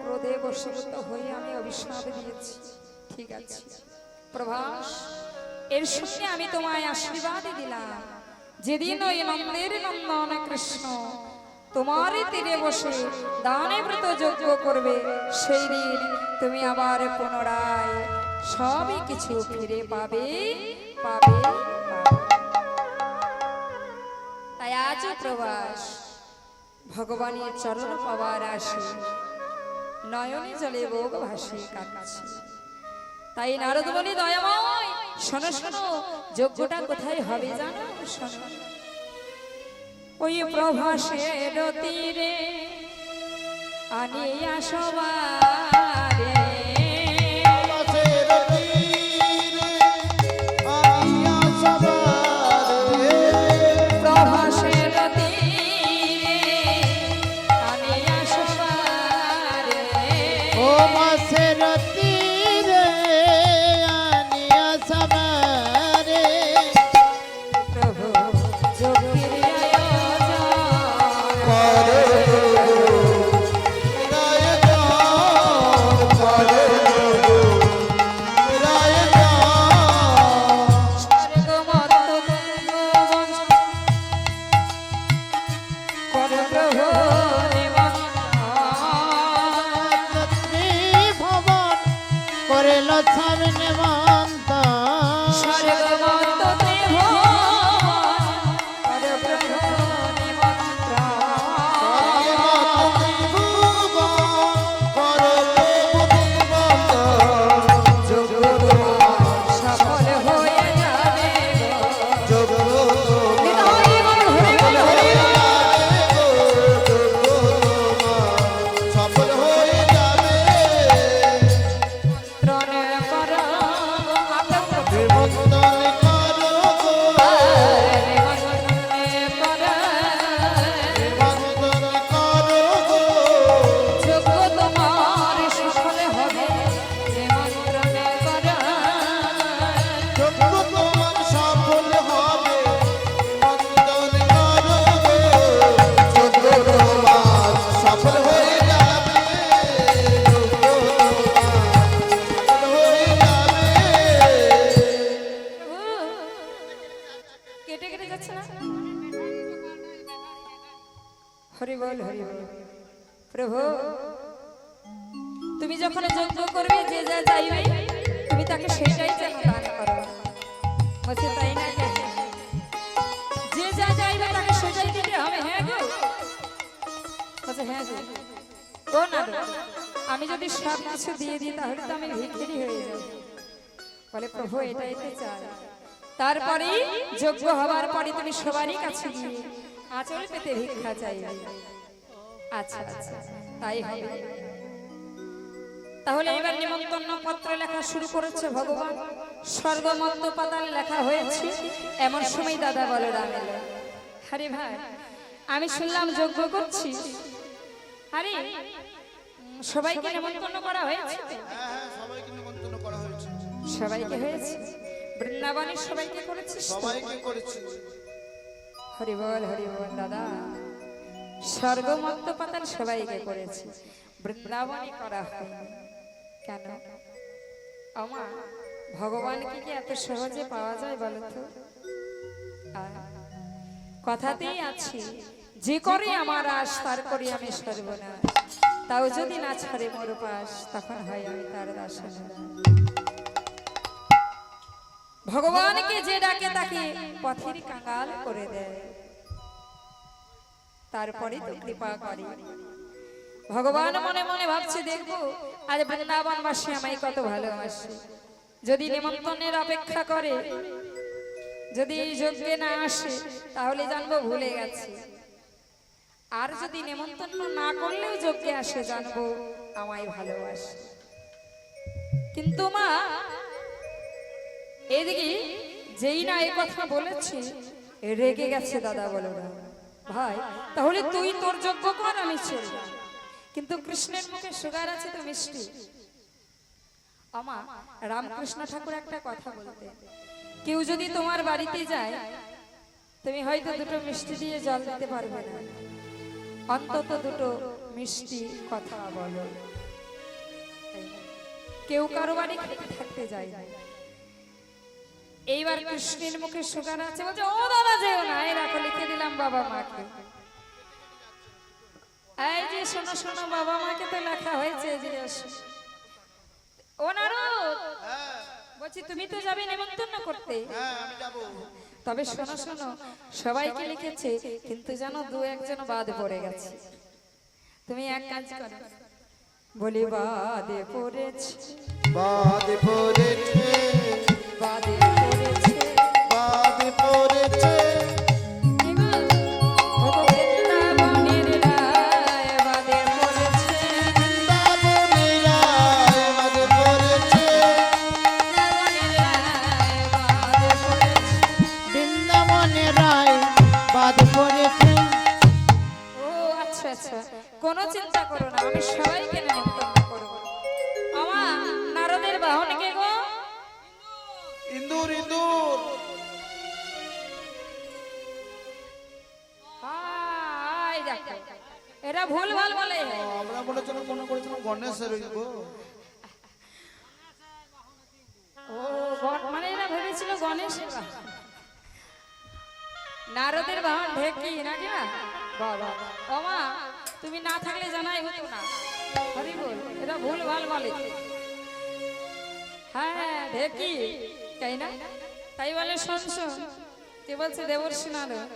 ক্রোধে বশীভূত হয়ে আমি অভিশাপ দিয়েছি, ঠিক আছে প্রভাস, এর সঙ্গে আমি তোমায় আশীর্বাদ দিলাম, যেদিন ওই নন্দের নন্দন কৃষ্ণ তোমার তীরে বসে দানে ব্রত যজ্ঞ করবে, সেই দিন তুমি আবার পুনরায় সবই কিছু ফিরে পাবে পাবে। তাই আজ প্রবাস ভগবানের চরণ পাওয়ার আসে, নয়নে জলে বোগ ভাসে কাঁদছে। তাই নারদ বলে, দয়াময় শোনো শোনো, যজ্ঞটা কোথায় হবে জানো? শোনো, ওই প্রভাসের তীরে আনিয়া সবারে, প্রভাসের তীরে আনিয়া সবারে, ও মাসের তীরে আনিয়া সবারে, প্রভু যোগীর আয়োজন কেটে কেটে যাচ্ছে না? হরি বল হরি বল। প্রভু তুমি যখন যজ্ঞ করবে যে যা চাইবে তুমি তাকে সেটাই যেন দান করো। বলছে তাই না? যে যা চাইবে তাকে সেটাই দিতে হবে। হ্যাঁ গো। বলছে হ্যাঁ গো। ও না গো, আমি যদি সব কিছু দিয়ে দিই তাহলে তো আমি ভিখারি হয়ে যাব। বলে প্রভু এটাই তো চাই। তারপরে যজ্ঞ হবার পরে তুমি সবারই কাছে গিয়ে আঁচল পেতে ভিক্ষা চাইবে। আচ্ছা আচ্ছা তাই হবে। তাহলে এবার নিমন্ত্রণ পত্র লেখা শুরু করেছে ভগবান। স্বর্গ মর্ত পাতাল লেখা হয়েছে। এমন সময় দাদা বলরাম এলো। আরে ভাই আমি শুনলাম যজ্ঞ করছিস। আরে সবাইকে নিমন্ত্রণ করা হয়েছে? হ্যাঁ সবাইকে নিমন্ত্রণ করা হয়েছে। সবাইকে হয়েছে? বৃন্দাবনের সবাইকে করেছিস? সবাইকে করেছি। হরি বল দাদা। স্বর্গ মর্ত পাতাল সবাইকে করেছি, বৃন্দাবনে করা হয়নি কেন? আমা ভগবানকে কি এত সহজে পাওয়া যায় বলো তো? কথাতেই আছে যে করে আমার আশ তার করি আমি সর্বনাশ। তাও যদি না ছাড়ে মোর পাশ তখন হয় আমি তার দাসনা। ভগবানকে যে ডাকে তাকে পথের কাঙাল করে দেয়, তারপরে তো কৃপা করে। ভগবান মনে মনে ভাবছে দেখবো আজ বৃন্দাবনবাসী আমায় কত ভালোবাসে। যদি নিমন্ত্রণের অপেক্ষা করে, যদি যজ্ঞে না আসে তাহলে জানবো ভুলে গেছে। আর যদি নিমন্ত্রণ না করলেও যজ্ঞে আসে জানবো আমায় ভালোবাসে। কিন্তু মা এদিকে যেই না এই কথা বলেছে রেগে গেছে দাদা বলো না। ভাই তাহলে তুই তোর যজ্ঞ কর আমি চলব, কিন্তু কৃষ্ণের মুখে সুগার আছে তো মিষ্টি। আমা রামকৃষ্ণ ঠাকুর একটা কথা বলতে, কেউ যদি তোমার বাড়িতে যায় তুমি হয়তো দুটো মিষ্টি দিয়ে জল দিতে পারবে না, অন্তত দুটো মিষ্টি কথা বলো। কেউ কারো বাড়ি খেতে থাকতে যায় না। এইবার কৃষ্ণের মুখে সুগার আছে বলছে ও দাদা যেও না, এই রাখো লিখে দিলাম বাবা মাকে। এই যে শোনো শোনো বাবা মাকে তো লেখা হয়েছে যে ও নারদ বলছি তুমি তো যাবে নিমন্ত্রণ করতে। হ্যাঁ আমি যাব। তবে শোনো শোনো সবাইকে লিখেছে কিন্তু জানো দু একজন বাদ পড়ে গেছে। তুমি এক কাজ করো, বলি বাদে পড়েছে বাদে পড়েছে বাদে পড়েছে বাদে পড়েছে বৃন্দাবনের রায় বাদে পড়েছে বৃন্দাবনের রায় বাদে পড়েছে বৃন্দাবনের রায় বাদ পড়েছে। ও আচ্ছা আচ্ছা কোনো চিন্তা করো না, আমি সবাইকে নিমন্ত্রণ করব। আমার নারদের বাহন কে গো? ইন্দুর ইন্দুর হাই দেখো এরা ভুল ভাল বলে। আমরা বলেছিলাম মনে করেছিলাম গণেশের গো। ও মানে এরা ভেবেছিল গণেশের বাহন। নারদের বাহন ঢেকি নাকি না? বাবা ওমা তুমি না থাকলে জানাই হতো না। হরি বল, এরা ভুল ভাল বলে। হ্যাঁ ঢেকি তাই না? তাই বলে শুনছো কে বলছে দেবর্ষি নারদ।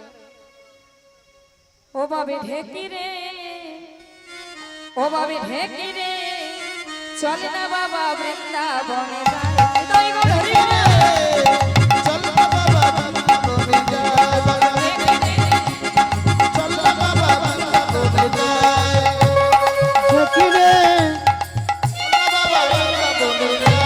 ও বাবে ঢেকি রে ও বাবে ঢেকি রে চল না বাবা বৃন্দাবনে যায়। তাই গো হরি বল। চল বাবা বৃন্দাবনে যায় চল বাবা বৃন্দাবনে যায় সখী রে বাবা বৃন্দাবনে যায়।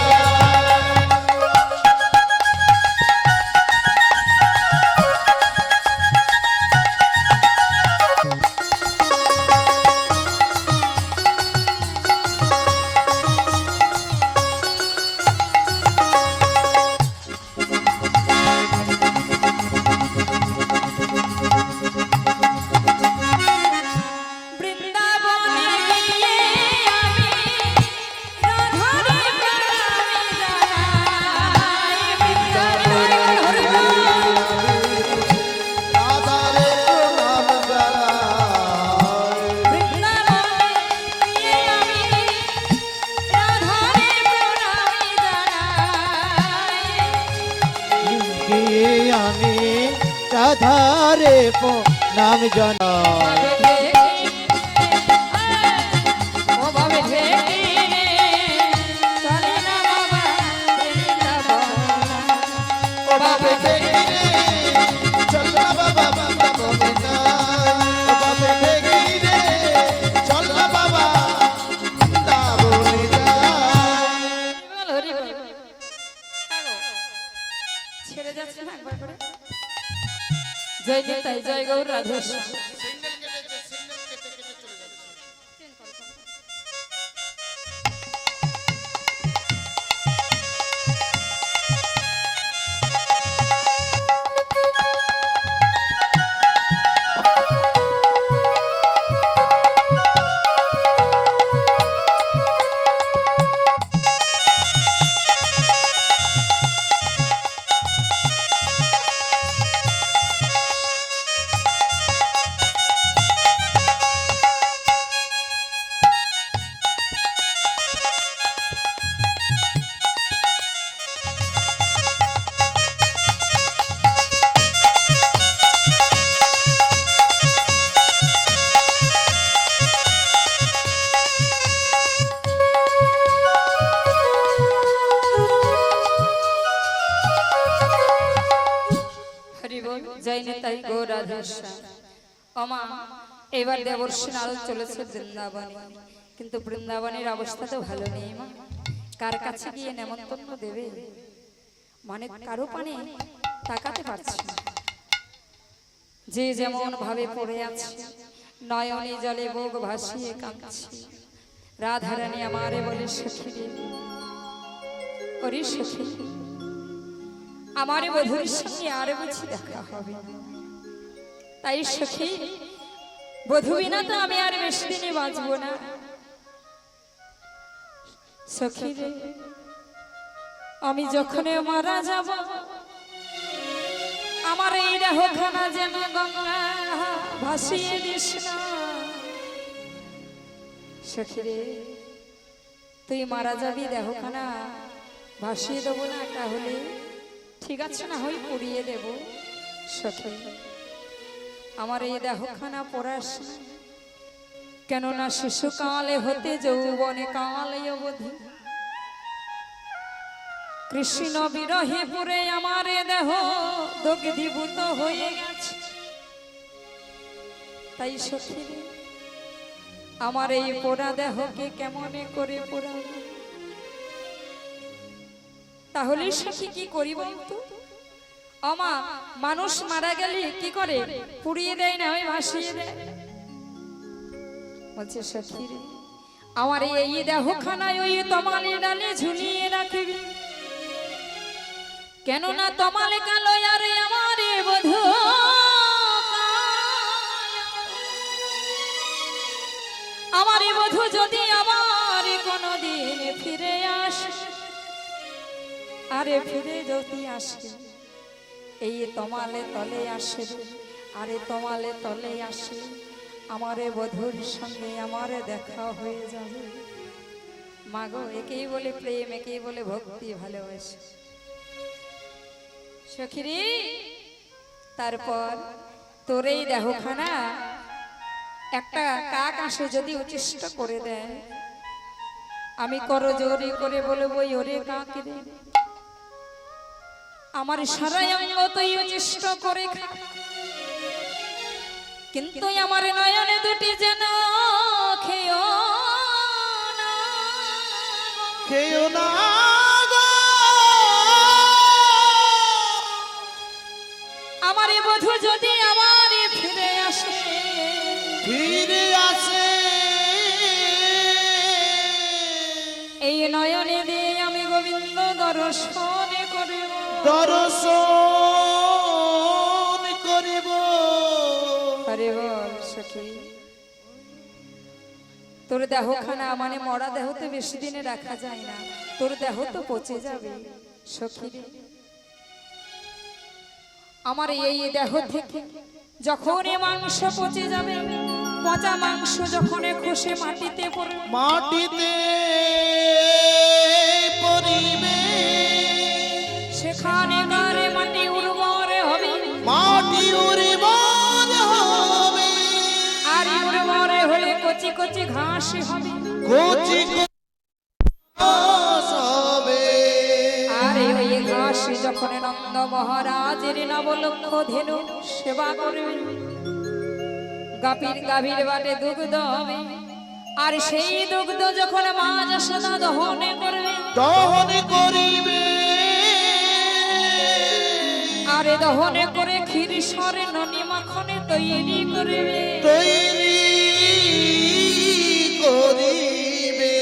আমি রাধারে নাম জানাই। ও ভাবে ঢেকিনে চলে না বাবা বৃন্দাবন। ও বাবা দেখিরে চল না বাবা বৃন্দাবনে যাই। ও বাবা দেখিরে চল না বাবা বৃন্দাবনে যাই। বল, হরি বল। ছেড়ে যাচ্ছে না একবার করে। জয় নিতাই, জয় গৌর রাধে শ্যাম। হরি বল, জয় নিতাই গৌর রাধে শ্যাম। ওমা, এবার দেবর্ষী নারদ চলেছে বৃন্দাবনে, কিন্তু বৃন্দাবনের অবস্থা তো ভালো নেই মা। কার কাছে গিয়ে নেমন্তন্ন দেবে, মানে কারো পানে তাকাতে পারছে না। যে যেমন ভাবে পড়ে আছে, নয়নে জলে বুক ভাসিয়ে কাঁদছে। রাধারানী আমারে বলে সখী রে, ওরে সখী, আমার বধূর সঙ্গে আর বুঝি দেখা হবে না। তাই সখী, বধূ বিনা তো আমি আর বেশি দিনে বাঁচবো না। সখী রে, আমি যখন মারা যাব, আমার এই দেহখানা যেন গঙ্গা ভাসিয়ে দিস না। সখী রে, তুই মারা যাবি, দেহখানা ভাসিয়ে দেবো না, তাহলে ঠিক আছে, না হয় পুড়িয়ে দেব। সখী, আমার এই দেহখানা পড়াস না, কেননা শিশুকালে হতে যৌবনে কালে অবধি কৃষ্ণ বিরহে পুরে আমার দেহ দগ্ধীভূত হয়ে গেছে। তাই সখী রে, আমার এই পোড়া দেহকে কেমনে করে পোড়াবো? তাহলে সখী কি করি বলতো? আমা, মানুষ মারা গেলে কি করে? পুড়িয়ে দেয় না, হয় ভাসিয়ে দেয়। বলছে সখী রে, আমার এই দেহখানায় ওই তমালে ডালে ঝুলিয়ে রাখবি, কেননা তমালে কালো আর আমার বধূ আমার বধূ যদি আমার কোনদিন ফিরে আসে, আরে ফিরে যদি আসে, এই তমালে তলে আসে, আরে তমালে তলে আসে, আমারে বধূর সঙ্গে আমারে দেখা হয়ে যাবে। মাগো, একেই বলে প্রেম, একেই বলে ভক্তি, ভালোবাসা। সখীরে, তারপর তোর এই দেহখানা একটা কাক আসে যদি উচ্ছিষ্ট করে দেয়, আমি করজোড়ে করে বলবো, ওরে কাক রে, আমার সারা অঙ্গ তুই উচ্ছিষ্ট করে খা, কিন্তু আমার নয়নে দুটি যেন খেও না, খেও না গো। আমার বধূ যদি আমার ফিরে আসে, ফিরে আসে, এই নয়নে দিয়ে আমি গোবিন্দ দর্শন করিব, দর্শন করিব। হরে বল সখী। তোর দেহখানা মানে মরা দেহ তো বেশি দিনে রাখা যায় না, তোর দেহ তো পচে যাবে সখী রে। আমার এই দেহ থেকে যখন মাংস পচে যাবে, পচা মাংস যখন খসে মাটিতে পড়বে, মাটিতে পড়িবে, সেখানে গারে মাটি উর্বর কচি কচি ঘাস হবে কচি ঘাস হবে। আর ওই ঘাস যখন নন্দ মহারাজের নবলক্ষ ধেনু সেবা করবে, গাভীর বাটে দুগ্ধ হবে, আর সেই দুগ্ধ যখন মা যশোদা দহন করবে, দহন করিবে, আরে দহন করে ক্ষীর সরে ননি মাখনে তৈরি করবে, তৈরি করিবে।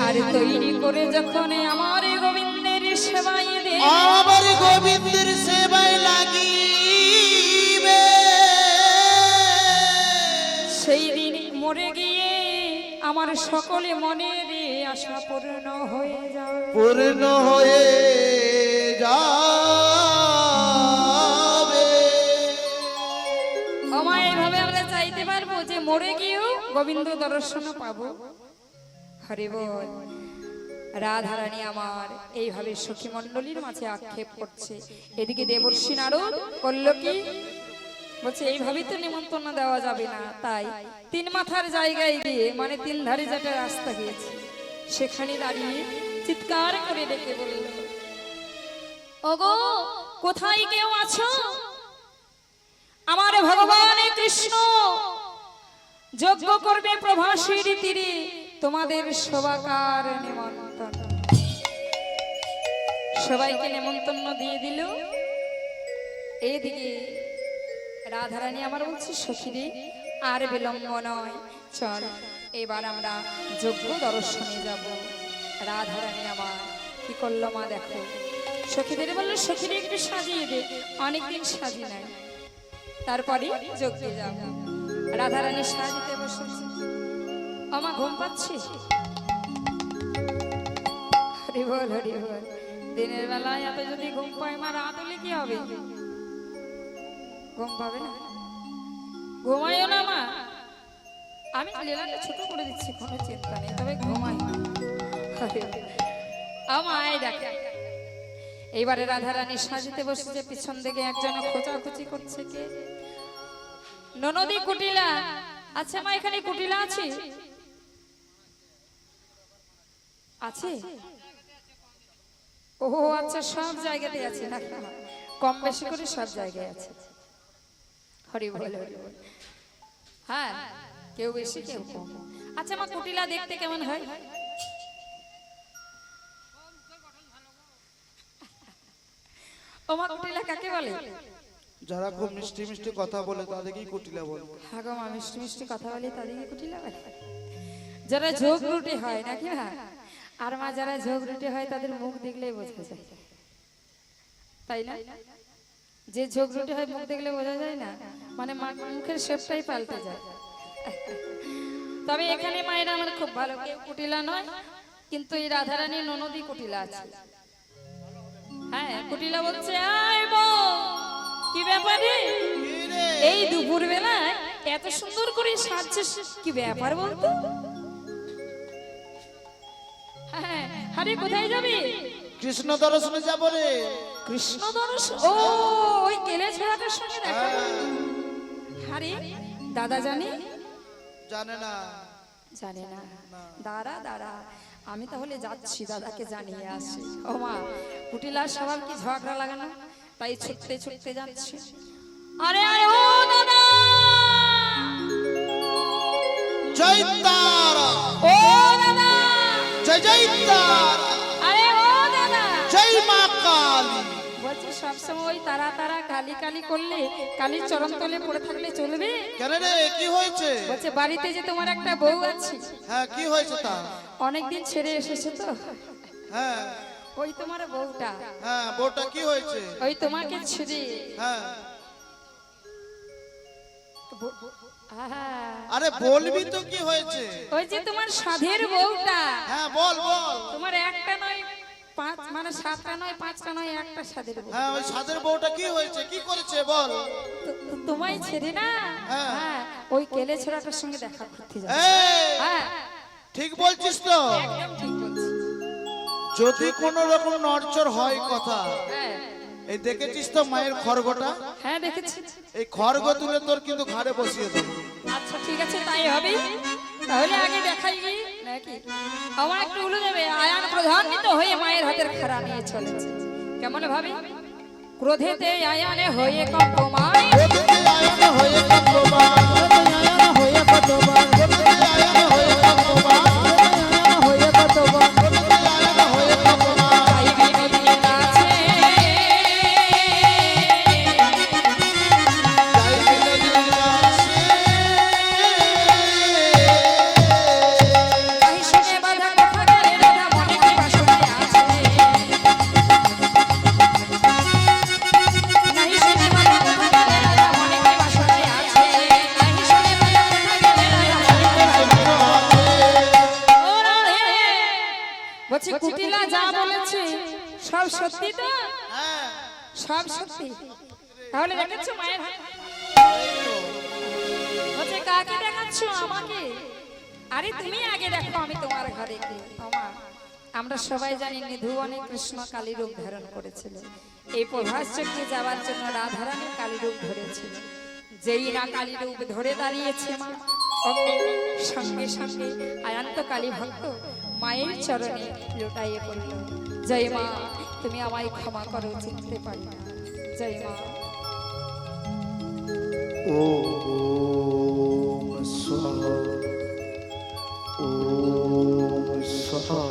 আর তৈরি করে যখন আমার গোবিন্দের সেবায় দে, আমার গোবিন্দের সেবায় লাগিবে, সেই দিন মরে গিয়ে আমার সকলে মনের আশা পূর্ণ হয়ে যাবে, পূর্ণ হয়ে যাবে। আমায় এইভাবে আমরা চাইতে পারবো যে মরে গিয়েও গোবিন্দ দর্শন পাবো। হরি বল। রাধারানী আমার এইভাবে সখী মণ্ডলীর মাঝে আক্ষেপ করছে। এদিকে দেবর্ষী নারদ করলো কি, বলছে এইভাবেই তো নিমন্ত্রণ দেওয়া যাবে না, তাই তিন মাথার জায়গায় গিয়ে মানে তিন ধারে যেটা রাস্তা গিয়েছে সেখানে দাঁড়িয়ে চিৎকার করে ডেকে বলল, ওগো কোথায় কেউ আছো? আমার ভগবান কৃষ্ণ যজ্ঞ করবে প্রভাসীর তীরে, তোমাদের সবাকার নিমন্ত্রণ। সবাইকে নিমন্ত্রণ দিয়ে দিল। এদিকে রাধারানী আমার বলছে, সখীরে আর বিলম্ব নয়, চল এবার আমরা যজ্ঞ দর্শনে যাব। রাধারানী আমার কি করলো মা দেখো, সখীদের বললো সখীরে একটু সাজিয়ে দে, অনেকদিন সাজি নাই, তারপরে যজ্ঞে যাব। রাধারানী সাজিতে বসেছে। আমার ঘুম পাচ্ছে, হরি বল হরি বল। দিনের বেলায় এত যদি ঘুম পায় মা, রাত হলে কি হবে? ঘুম পাবে না, ঘুমাইও না মা। আমি লীলাটা ছোট করে দিচ্ছি, কোনো চিন্তা নেই, তবে ঘুমাই না। আমায় দেখে এইবারে রাধারানী সাজিতে বসেছে, পিছন দিকে একজন খোঁচাখুচি করছে, কে? ননদী কুটিলা। আচ্ছা মা, এখানে কুটিলা আছে? আছে? ও আচ্ছা, সব জায়গাতে আছে না, কম বেশি করে সব জায়গায় আছে। হরি বল হরি বল। হ্যাঁ, কেউ বেশি কেউ কম। আচ্ছা মা, কুটিলা দেখতে কেমন হয়? ও মা, কুটিলা কাকে বলে? যারা খুব মিষ্টি মিষ্টি কথা বলে তাদেরকেই কুটিলা বলে। হ্যাঁ গো মা, মিষ্টি মিষ্টি কথা বলে তাদেরকে কুটিলা বলে। যারা যোগ রুটি হয় নাকি না, আর মা যারা যোগ রুটি হয় তাদের মুখ দেখলেই বোঝা যায়, তাই না? যে যোগ রুটি হয় মুখ দেখলে বোঝা যায় না, মানে মুখের শেপটাই পাল্টে যায়। তবে এখানে মায়েরা আমার খুব ভালো, কেউ কুটিলা নয়, কিন্তু এই রাধারানী ননদী কুটিলা আছে। হ্যাঁ, কুটিলা বলছে, আয় বউ, কি ব্যাপারে এই দুপুর বেলায় এত সুন্দর করে সাজছিস, কি ব্যাপার বলতো? হ্যাঁ, আরে কোথায় যাবে? কৃষ্ণ দর্শনে যাব রে। কৃষ্ণ দর্শন? ও, ওই কেলে ছোড়াটার সঙ্গে দেখা। আরে দাদা জানে? জানে না। জানে না? দাঁড়া দাঁড়া, আমি তাহলে যাচ্ছি, দাদাকে জানিয়ে আসি। ও মা, কুটিলার সবার কি ঝগড়া লাগানো, তাই ছুটতে ছুটতে যাচ্ছি। আরে আরে ও দাদা, জয় তারা, ও দাদা, জয় জয় তারা, আরে ও দাদা, জয় মা কালী। বলছে সবসময় ওই তারা তারা কালি কালি করলে, কালির চরণ তলে পড়ে থাকলে চলবে? কেন রে, কি হয়েছে? বলছে বাড়িতে যে তোমার একটা বউ আছে। হ্যাঁ, কি হয়েছে তা? অনেকদিন ছেড়ে এসেছে তো, হ্যাঁ ওই তোমার বউটা, হ্যাঁ, বউটা কি হয়েছে? ওই তোমাকে ছেড়ে। হ্যাঁ, আহা, আরে বলবি তো কি হয়েছে? ওই যে তোমার সাধের বউটা, হ্যাঁ বল বল। তোমার একটা নয় পাঁচ, মানে সাতটা নয় পাঁচটা নয়, একটা সাধের বউ। হ্যাঁ, ওই সাদের বউটা কি হয়েছে, কি করেছে বল? তোমায় ছেড়ে না, হ্যাঁ। হ্যাঁ, ওই কেলে ছোড়াটার সঙ্গে দেখা করতে যাবে। এই, হ্যাঁ, ঠিক বলছিস তো? একদম ঠিক বলছি। যদি কোন রকম নড়চড় হয় কথা, হ্যাঁ এই দেখেছিস তো মায়ের খড়গটা, হ্যাঁ, দেখেছি। এই খড়গ তুলে তোর কিন্তু ঘাড়ে বসিয়ে দেবো। আচ্ছা ঠিক আছে, তাই হবে। তাহলে আগে দেখাই কি নাকি আমার একটু উলু দেবে আয়ান প্রধানিত হয়ে মায়ের হাতের খাড়া নিয়ে চলেছে কেমন ভাবে ক্রোধেতে আয়ানে হয়ে কম্পমান ক্রোধেতে আয়ান হয়ে কম্পমান আয়ান হয়ে কতবার ক্রোধেতে আয়ান হয়ে কম্পমান আয়ান হয়ে কতবার ক্রোধেতে আয়ান হয়ে কম্পমান তাই বিনোদিনী কাছে তাই বিনোদিনীর কাছে তাই শুনে বাধা কথা গেলে রাধা মনে কি বাসনায় আছে নাই শুনে বাধা কথা গেলে রাধা মনে কি বাসনায় আছে নাই শুনে বাধা কথা গেলে রাধা মনে কি বাসনায় আছে ও রাধে বলছি কুটিলা যা বলেছে সব সত্যি তো সব সত্যি তাহলে দেখাচ্ছ মায়ের হাত বলছে কাকে দেখাচ্ছ আমাকে আরে তুমি আগে দেখো আমি তোমার ঘরে কি আমরা সবাই জানি নিধুবনে কৃষ্ণ কালী রূপ ধারণ করেছিল এই প্রভাস চক্রে যাওয়ার জন্য রাধারানী কালী রূপ ধরেছিল যেই না কালী রূপ ধরে দাঁড়িয়েছে মা অমনি সঙ্গে সঙ্গে আয়ান্ত কালী ভক্ত মায়ের চরণে লুটাইয়ে পড়ল জয় মা তুমি আমায় ক্ষমা করো চিনতে পারি না জয় মা ওম স্বাহা ওম স্বাহা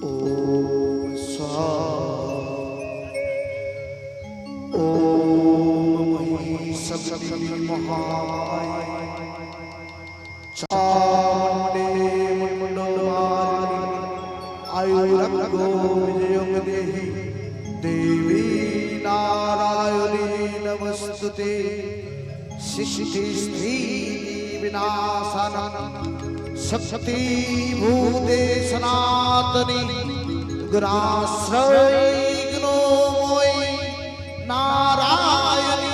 ওম স্বাহা ওম মহিষাসুরি মহামায়া চামুণ্ডে মুণ্ডমালিনী আয়ুরঙ্গো বিজয়ং দেহি দেবী নারায়ণী নমস্তুতে সৃষ্টি স্থিতি বিনাশানা শক্তি ভূতে সনাতনী গুরাশ্রয়ী গ্নোময়ী নারায়ণী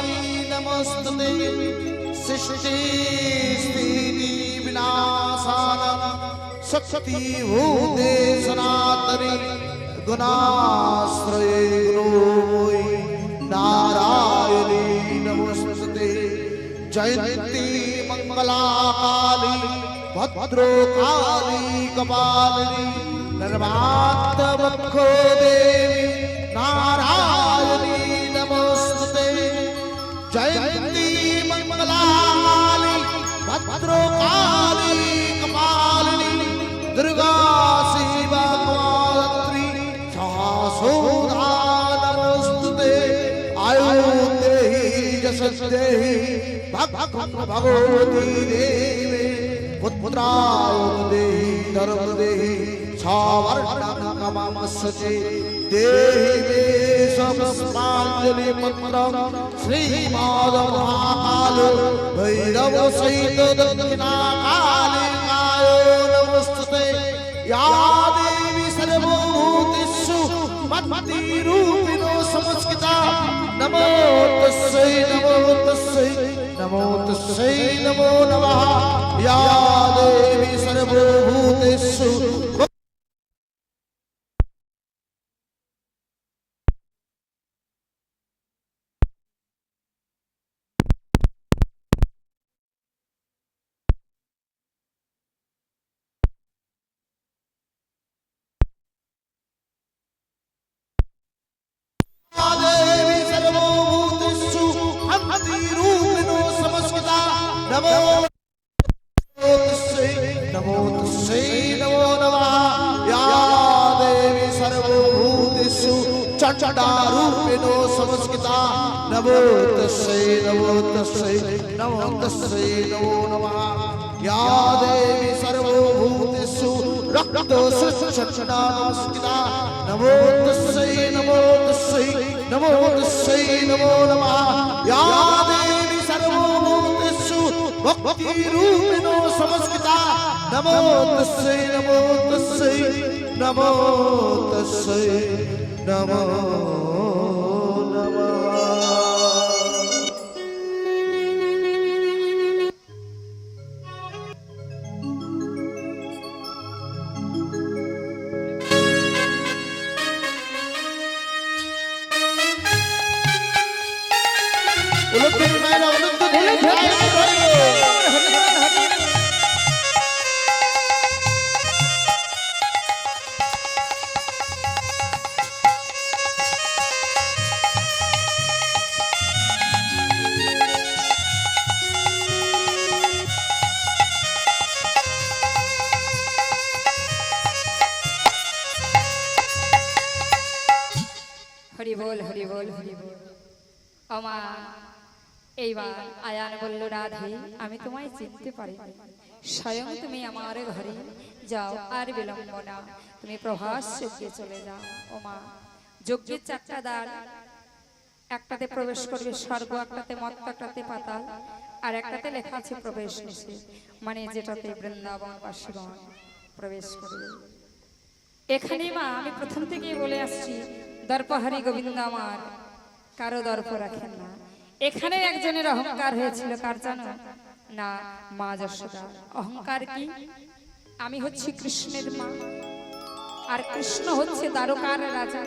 নমস্তুতে সৃষ্টি স্থিতি বিনাশানা শক্তি ভূতে সনাতনী গুণাশ্রয়ে গুণময়ী নারায়ণী নমস্তুতে জয়ন্তি মঙ্গলা কালী ভদ্রকালী কপালিনী নর্মাত্মবক্ষো দেবী নারায়ণী নমস্তুতে জয়ন্তি মঙ্গলা কালী ভদ্রকালী কপালিনী দুর্गा শিবা মাত্রী সহসোধা নমস্তুতে আয়ু দেহি যশ দেহি ভগবতী দেবে পুত্রায় দেহি ধর্ম দেহি সবর্ণং কামমস্যে দেহি মে সমস্তাঞ্জলি মন্ত্রম শ্রীমাধব মহাকাল ভৈরব সহিত দক্ষিণা কালী নমস্তুতে या देवी सर्वभूतेषु मत्तिरूपिणो संस्कृता नमो तस्यै नमो तस्यै नमो तस्यै नमो नमः या देवी सर्वभूतेषु देवी सर्वभूतेषु मत्तिरूपिणो संस्कृता नमो तस्यै नमो नमः या देवी सर्वभूतेषु चण्डारूपिणो संस्कृता नमो तस्यै नमो नमः या देवी सर्वभूतेषु रक्तसृष्टना नमस्कृता नमो तस्यै नमो नमः या देवी सर्वभूतेषु भक्तिरूपिणो संस्कृता नमो तस्यै नमो नमः আমা এইবার আয়ান বলল, রাধে আমি তোমায় চিনতে পারিনি, স্বয়ং তুমি আমার ঘরে যাও, আর বিলম্ব না, তুমি প্রভাস যজ্ঞে চলে যাও। ওমা যজ্ঞের 4টা দ্বার, একটাতে প্রবেশ করবে স্বর্গ, একটাতে মর্ত, একটাতে পাতাল, আর একটাতে লেখা আছে প্রবেশ নিষেধ, মানে যেটাতে বৃন্দাবন বাসীগণ প্রবেশ করবে। এখানে মা আমি প্রথম থেকেই বলে আসছি, দর্পহারি গোবিন্দ আমার কারো দর্প রাখেন না। এখানে একজনের অহংকার হয়েছিল, কার জানো না? মা যশোদা। অহংকার কি? আমি হচ্ছি কৃষ্ণের মা, আর কৃষ্ণ হচ্ছে দ্বারকার রাজা।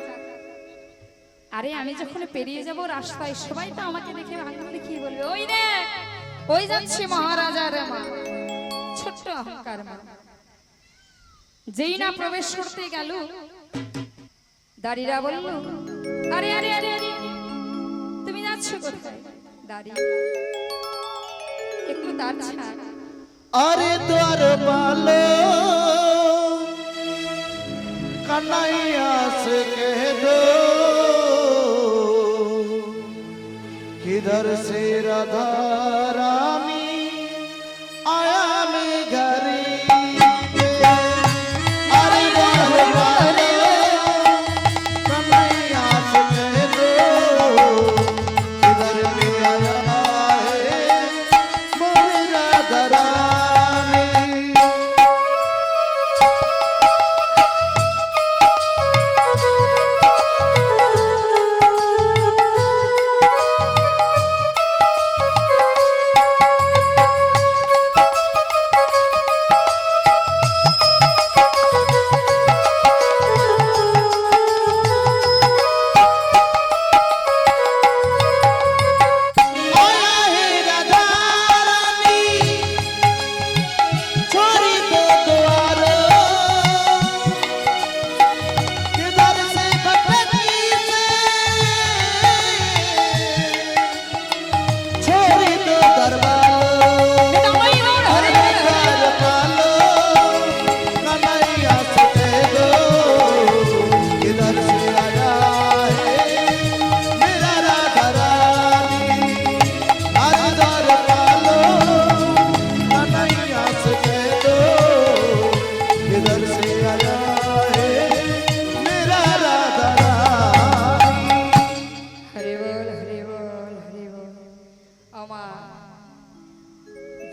আরে আমি যখন পেরিয়ে যাব রাস্তায়, সবাই তো আমাকে দেখে ভাঙলে কি বলবে, ওই রে ওই যাচ্ছে মহারাজার মা। ছোট্ট অহংকার মা। যেই না প্রবেশ করতে গেল, দাঁড়িরা বলল, আরে আরে আরে আরে তুমি যাচ্ছ কোথায়? দাঁড়ি একটু দাঁড় ছাড়। अरे द्वार पालो कन्हैया से कह दो, किधर से राधा रानी आया मैं घरी पे। अरे द्वार पालो कन्हैया से कह दो, किधर से आया है मोरी राधा रानी। आया है राधा रानी, छोड़ी दो द्वारो, किधर से भटकी से, छोड़ी दो दरबारो। अरे द्वार पालो कन्हैया से कह दो, किधर से आया है मेरा राधा रानी। अरे द्वार पालो कन्हैया से कह दो, किधर से आया है मेरा राधा रानी। হরি বল হরি বল হরি বল। আমা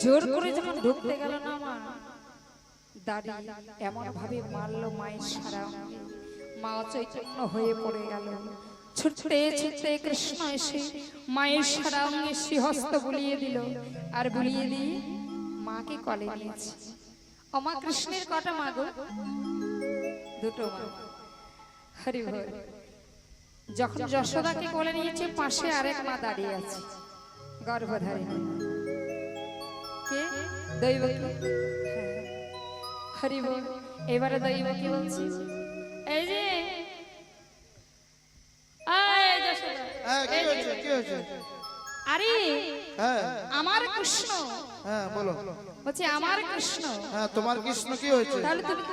জোর করে যখন ঢুকতে গেল না মা, দাঁড়ি এমন ভাবে মারলো মায়ের সারা অঙ্গে, মা চৈতন্য হয়ে পড়ে গেল। ছুটতে ছুটতে কৃষ্ণ এসে মায়ের সারা অঙ্গে শ্রীহস্ত বুলিয়ে দিল, আর বুলিয়ে দিয়ে মাকে কলে নিয়েছে। অমা কৃষ্ণের কটা মা গো? দুটো মা। হরি বল। যখন যশোদাকে কোলে নিয়েছে, পাশে আরেক মা দাঁড়িয়ে আছে, গর্ভধারিণী। কে? দৈবকী। হ্যাঁ। হরি বল। এবারে দৈবকী বলছি, এই যে আয় যশোদা। হ্যাঁ, কি হয়েছে কি হয়েছে? আরে হ্যাঁ আমার কৃষ্ণ, হ্যাঁ বলো। বলছি আমার কৃষ্ণ। হ্যাঁ তোমার কৃষ্ণ কি হয়েছে? তাহলে তুমি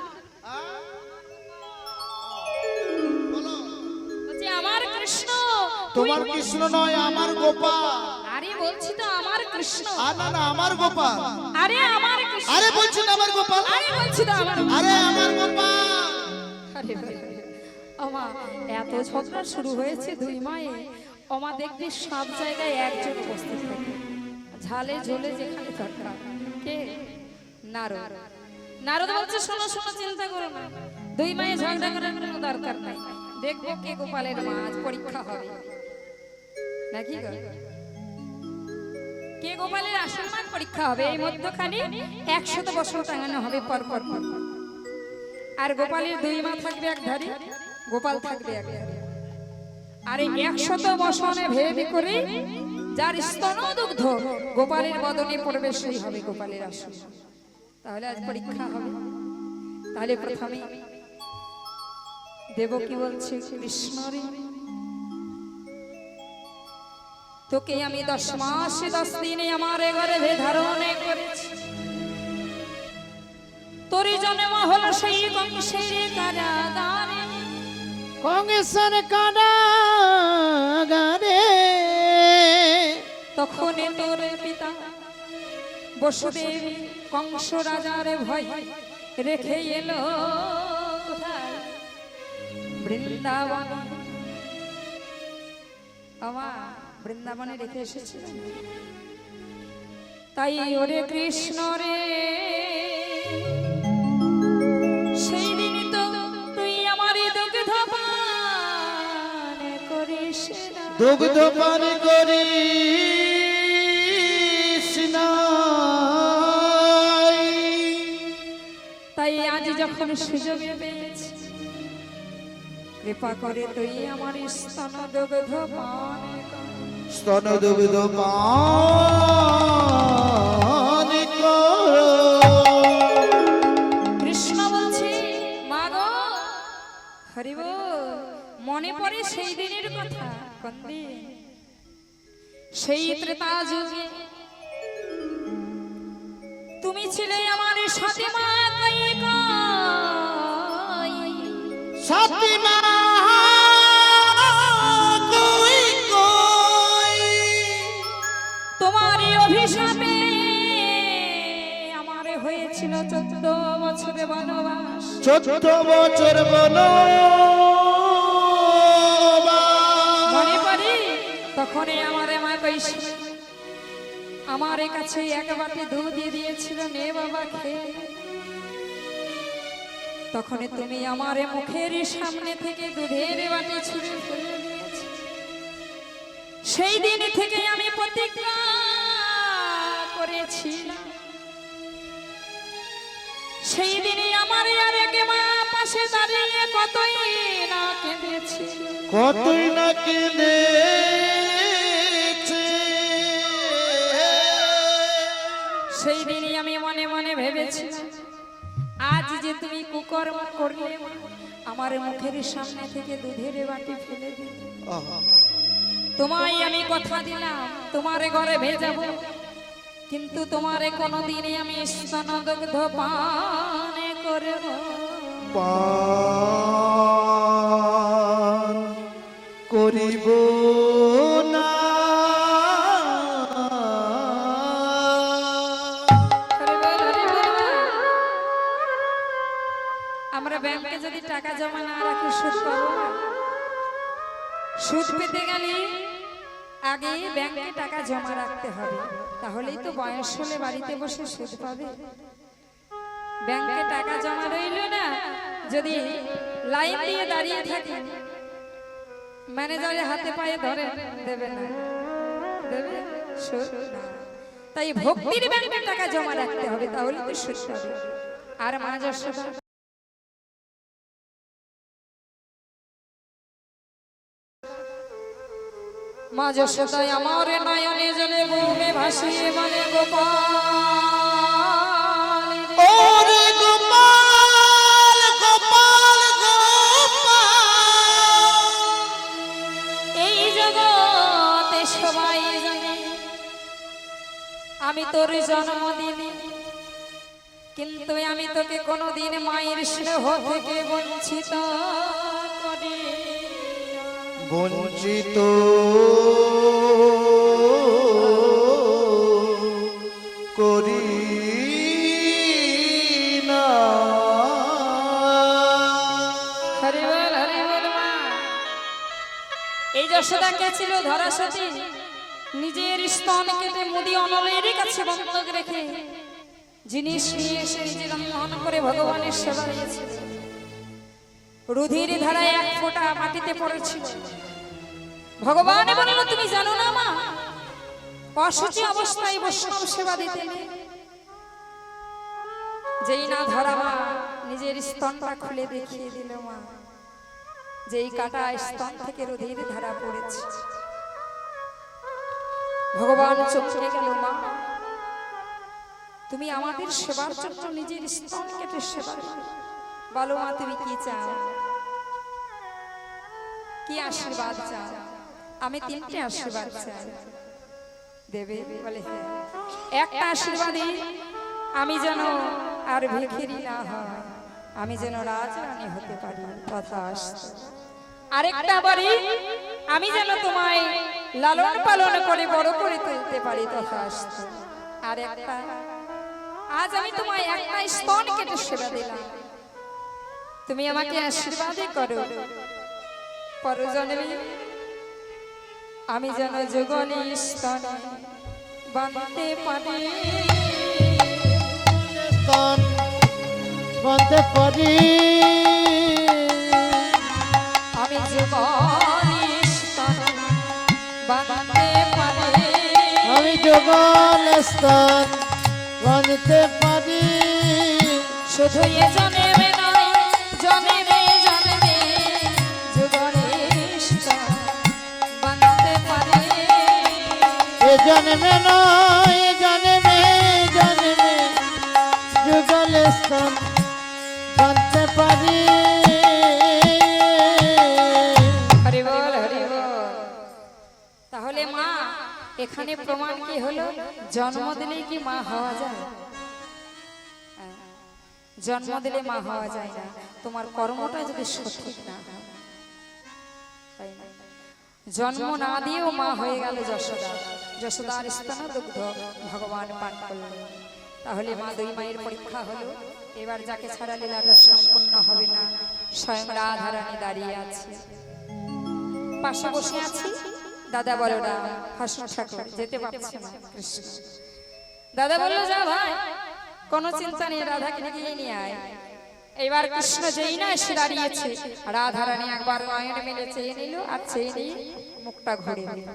বলছি আমার কৃষ্ণ। তোমার কৃষ্ণ নয়, আমার গোপাল। আরে বলছি তো আমার কৃষ্ণ। না না আমার গোপাল। আরে আমার কৃষ্ণ। আরে বলছি না আমার গোপাল। আরে বলছি তো আমার। আরে আমার গোপাল। আরে আমা এত ঝগড়া শুরু হয়েছে দুই মায়ে। আমা দেখবি সব জায়গায় একজন উপস্থিত থাকে, ঝালে ঝোলে যেখানে দরকার। কে? নারদ। নারদ বলছে, শোনো শোনো, চিন্তা করো না, দুই মায়ে ঝগড়া করার কোনো দরকার নাই। দেখবো কে গোপালের মা, আজ পরীক্ষা হবে নাকি গো? কে গোপালের আসল মা পরীক্ষা হবে। এই মধ্যখানে 100 বছর টাঙানো হবে পর পর পর। আর গোপালের দুই মা থাকবে এক ধারে, গোপাল থাকবে এক ধারে। আর এই 100 বসনে ভেদ করে যার স্তন দুগ্ধ গোপালের বদনে পড়বে, সেই হবে গোপালের আসল। তাহলে আজ পরীক্ষা হবে। তাহলে প্রথমে দেবকী বলছে, কৃষ্ণরে তোকে আমি 10 মাস 10 দিনে আমার গর্ভে ধারণ করেছি। তোর জন্ম হলো সেই কংসের কারাগারে, কংসের কারাগারে। তখন তোর পিতা বসুদেব কংস রাজার ভয় রেখে এলো কোথায়? বৃন্দাবন। আমার বৃন্দাবনে রেখে এসেছিলেন। তাই ওরে কৃষ্ণ রে, সেই দিন তো তুই আমার দুগ্ধ পান করিস না। দুগ্ধ পান করিস না। তাই আজ যখন সুযোগ পেয়েছি, কৃপা করে তুই আমার স্তন দুগ্ধ পান কর। স্তন দুগ্ধ পান কর। কৃষ্ণ বলছি, মা গো, হরি বল। মনে পড়ে সেই দিনের কথা। কোন দিন? সেই ত্রেতা যুগে তুমি ছিলে আমার সাথে মা কাইকা। সাথী মা কই কই। তোমার অভিশাপে আমার হয়েছিল 14 বছরে বনবাস। 14 বছর বনবাস। মনে পড়ে তখন আমার মা কইছে, আমার কাছে এক বাটি দুধ দিয়ে দিয়েছিল, নে বাবা খেয়ে। তখন তুমি আমার মুখের সামনে থেকে দুধের বাটি ছুঁড়ে ফেলে দিয়েছ। সেই দিন থেকে আমি প্রতিজ্ঞা করেছি, সেই দিনই আমার আর এক মা পাশে দাঁড়িয়ে কতই না কেঁদেছি। কতই না কেঁদেছে। সেই দিনই আমি মনে মনে ভেবেছি, আজ যে তুমি কুকর্ম করলে, আমার মুখের সামনে থেকে দুধের বাটি ফেলে দিলে। তোমায় আমি কথা দিলাম তোমার ঘরে ভেজাবো, কিন্তু তোমারে কোনোদিনই আমি স্তন দুগ্ধ পান করব। পান করিব না। আমরা ব্যাংকে যদি টাকা জমা না রাখি সুদ পাবো না। সুদ পেতে গেলে আগে ব্যাংকে টাকা জমা রাখতে হবে, তাহলেই তো বয়স হলে বাড়িতে বসে সুদ পাবে। ব্যাংকে টাকা জমা রইল না, যদি লাইন দিয়ে দাঁড়িয়ে থাকে, ম্যানেজারের হাতে পায়ে ধরে দেবে না, দেবে সুদ না। তাই ভক্তির ব্যাংকে টাকা জমা রাখতে হবে, তাহলে তো সুদ পাবে। আর মা যশোদা মা যশোদায় আমার নয়নে জলে বুকে ভাসিয়ে বলে গোপাল ওরে গোপাল গোপাল গোপাল। এই জগতে সবাই জানে আমি তোর জন্মদিনে, কিন্তু আমি তোকে কোনোদিন মায়ের স্নেহ থেকে বঞ্চিত করি। বঞ্চিত করি না। হরি বল মা। এই যশোদা কে ছিল? ধরাসতী। নিজের স্তন কেটে মুদি অনলের কাছে বন্ধক রেখে জিনিস নিয়ে এসে নিজের মন করে ভগবানের সেবা দিয়েছে। রুধির ধারায় এক ফোঁটা মাটিতে পড়েছিল। ভগবান বলল, তুমি জানো না মা, অসুচি অবস্থায় বৈষ্ণব সেবা দিতে নেই। যেই না ধরা মা নিজের স্তনটা খুলে দেখিয়ে দিল মা, যেই কাটা স্তন থেকে রুধির ধারা পড়েছে। ভগবান চমকে গেল, মা তুমি আমাদের সেবার জন্য নিজের স্তন কেটে সেবা করো। বলো মা তুমি কি চাও, কি আশীর্বাদ চাও? আমি 3টে আশীর্বাদ চাই। দেবে? বলে হ্যাঁ। একটা আশীর্বাদই আমি যেন আর ভিখিরি না হয়, আমি যেন রাজরানী হতে পারি, তথাস্তু। আরেকটা বাড়ি আমি যেন তোমায় লালন পালন করে বড় করে তুলতে পারি তথাস্তু। আর একটা, আজ আমি তোমায় একটা স্তন কেটে সেবা দিলাম, তুমি আমাকে আশীর্বাদ করো, পরজন্মে আমি যেন যুগলে স্তন বাঁধতে পারি। স্তন বাঁধতে পারি, আমি যুগলে স্তন বাঁধতে পারি। আমি যুগল স্তন বাঁধতে পারি। শুধু এ জন্মে নয়, জন্মে জন্মে যুগলে স্তন বাঁধতে পারি। এ জন্মে নয়, জন্মে জন্মে যুগল স্তন বাঁধতে পারি। হরি বল, হরি বল। তাহলে মা, এখানে প্রমাণ কি হলো? জন্ম দিলেই কি মা হওয়া যায়? জন্ম দিলে মা হওয়া যায় না, তোমার কর্মটা যদি সঠিক না হয়। তাই না? জন্ম না দিয়েও মা হয়ে গেল যশোদা, যশোদার স্তন দুগ্ধ ভগবান পান করলেন। তাহলে মা, দুই মায়ের পরীক্ষা হলো, এবার যাকে ছাড়া লীলাটা সম্পূর্ণ হবে না। স্বয়ং রাধারানী দাঁড়িয়ে আছে, পাশে বসে আছি। দাদা বলো না, হাসুন ঠাকুর যেতে পারছে না কৃষ্ণ। দাদা বললো, যা ভাই, কোনো চিন্তা নেই, রাধাকে গিয়ে নিয়ে আয়। এবার কৃষ্ণ যেই না এসে দাঁড়িয়েছে, রাধারানী একবার নয়ন মেলে চেয়ে নিল, আর চেয়ে নিয়ে মুখটা ঘুরে দিল।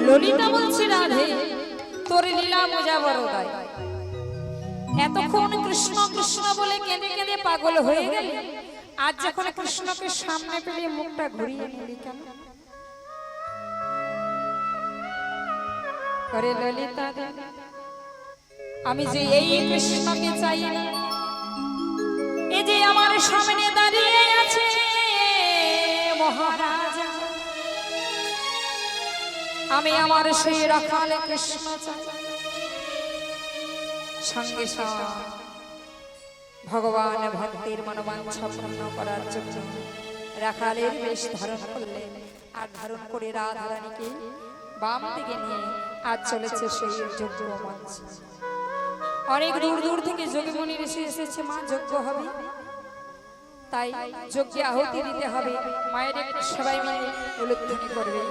ললিতা বলছে, রাধে তোর লীলা মজা বড় দায়। এতক্ষণ কৃষ্ণ কৃষ্ণ বলে কেঁদে কেঁদে পাগল হয়ে গেল, আজ যখন কৃষ্ণকে সামনে পেলে মুখটা ঘুরিয়ে নিলি কেন? করে ললিতা, আমি যে এই কৃষ্ণকে চাই না, এই যে আমার সামনে দাঁড়িয়ে আছে মহারাজা, আমি আমার সেই রাখালে কৃষ্ণ চাই। সঙ্গে সঙ্গে ভগবান ভক্তের মনোবাঞ্ছা পূর্ণ করার জন্য রাখালের বেশ ধারণ করলেন, আর ধারণ করে রাধারানীকে বাম দিকে নিয়ে আজ চলেছে সেই যজ্ঞ মঞ্চ। অনেক দূর দূর থেকে যোগীমণি ঋষি এসেছে, মা যজ্ঞ হবে, তাই যজ্ঞে আহুতি দিতে হবে। মায়ের একটু সবাই মিলে উলুধ্বনি করবে,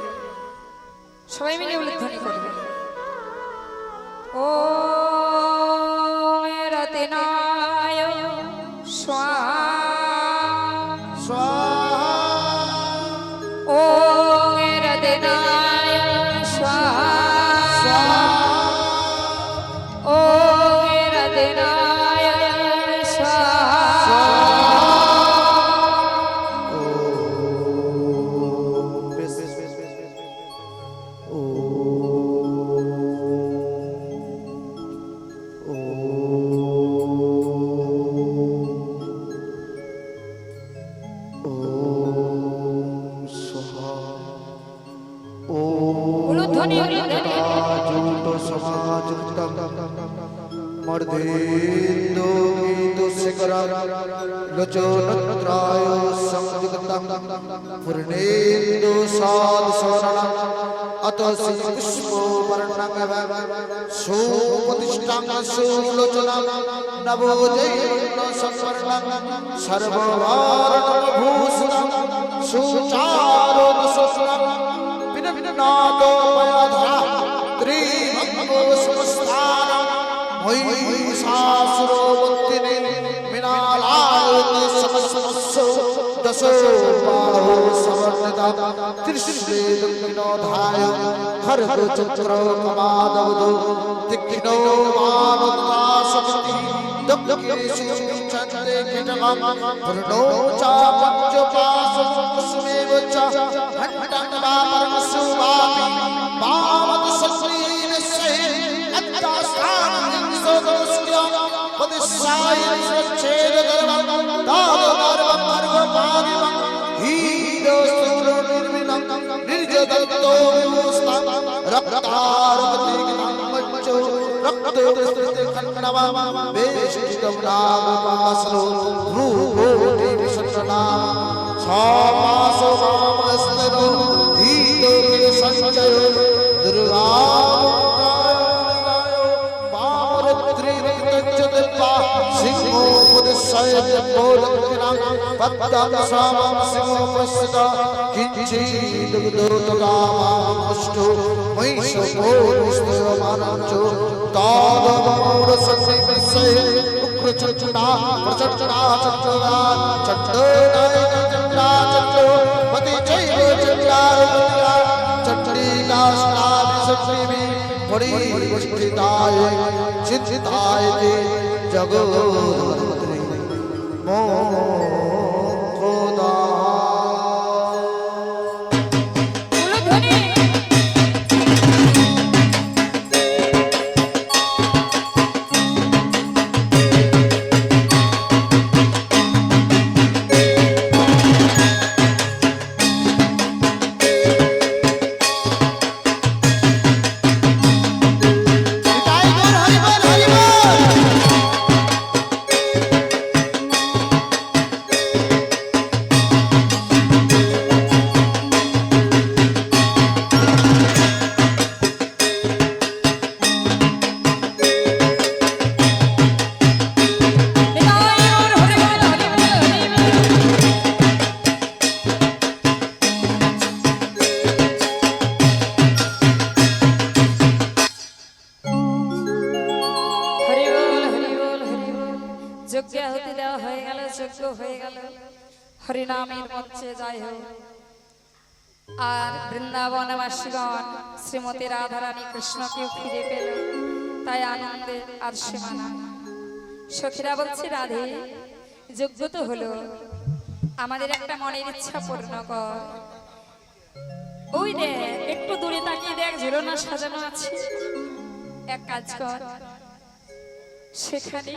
সবাই মিলে উলুধ্বনি করবে। ও রতনায় স্বাহা, ও রতনায় স্বাহা, ও রতনায় স্বাহা। বেশ বেশ বেশ বেশ বেশ। ও উলুধ্বনি, উলুধ্বনি। যুক্ত সমাযুক্তম মর্ধেন্দু গীতশিখরম লোচনত্রায় সংযুক্তম পূর্ণেন্দু সাধুসরণম অত শ্রীপুষ্পবর্ণং সুপ্রতিষ্ঠাং সুলোচনম নভোজৈবর্ণ সংবর্ণং সর্ববর্ণভূষণম সুচারুদশস্রম নাদো পয়ধা ত্রিভঙ্গো সমস্তানম মহিষাসুরবর্তিনে মৃণালায়ত সমসমস্সো দশো বাহু সমর্ণিতা ত্রিশূলে দক্ষিণোধায় খড়গ চক্র কমাদবধূ তীক্ষ্ণো মানদা শক্তি দক্ষিণেষু চন্দ্রে কীটকম পূর্ণো চা পঞ্চপাশং কুসুমেব চ ঘণ্টং वा परमसुवापि वामदशश्रीनिश्चये अत्तास्थानं सोदोऽस्त्य पदिस्सायं स्वच्छेदगर्वं दादगर्वं अर्वपादिवं हीरोस्तुर्निर्विनं निर्जदत्तो विमुस्तं रक्तारपतिग्नं मज्जो रक्तोदस्तिखण्डवं वेशिष्टं नामपासनो भ्रूकोटिविशन्ननाम स्वामासो वामस्तनो बोलकिनां पद्मं स्वामं सिंहो पश्यता किञ्चिदुदुतकामामुष्टो महिषभोरिष्ठमानञ्चो तादवमौरसन्निविश्ये उग्रचक्षुणा प्रचक्षुणा चक्षुरा चण्डोनायकचण्डा चक्षो पतिचैव चण्डारुणा चण्डीकाष्टादिशक्तिभिः परिपुष्टिताय चिन्तिताय ते जगद्धात्री मोक्षदा উলুধ্বনি যজ্ঞ হতে দেওয়া হয়ে গেল, যজ্ঞ হয়ে গেল, হরিনামের মঞ্চে যাই হোক। আর বৃন্দাবনবাসীগণ শ্রীমতী রাধারানী কৃষ্ণকেও ফিরে পেল, তাই আনন্দে আর সীমা নাই। সখীরা বলছে, রাধে যজ্ঞ তো হলো, আমাদের একটা মনের ইচ্ছা পূর্ণ কর। ওই দেখ, একটু দূরে তাকিয়ে দেখ, ঝুলনা সাজানো আছে, এক কাজ কর, সেখানে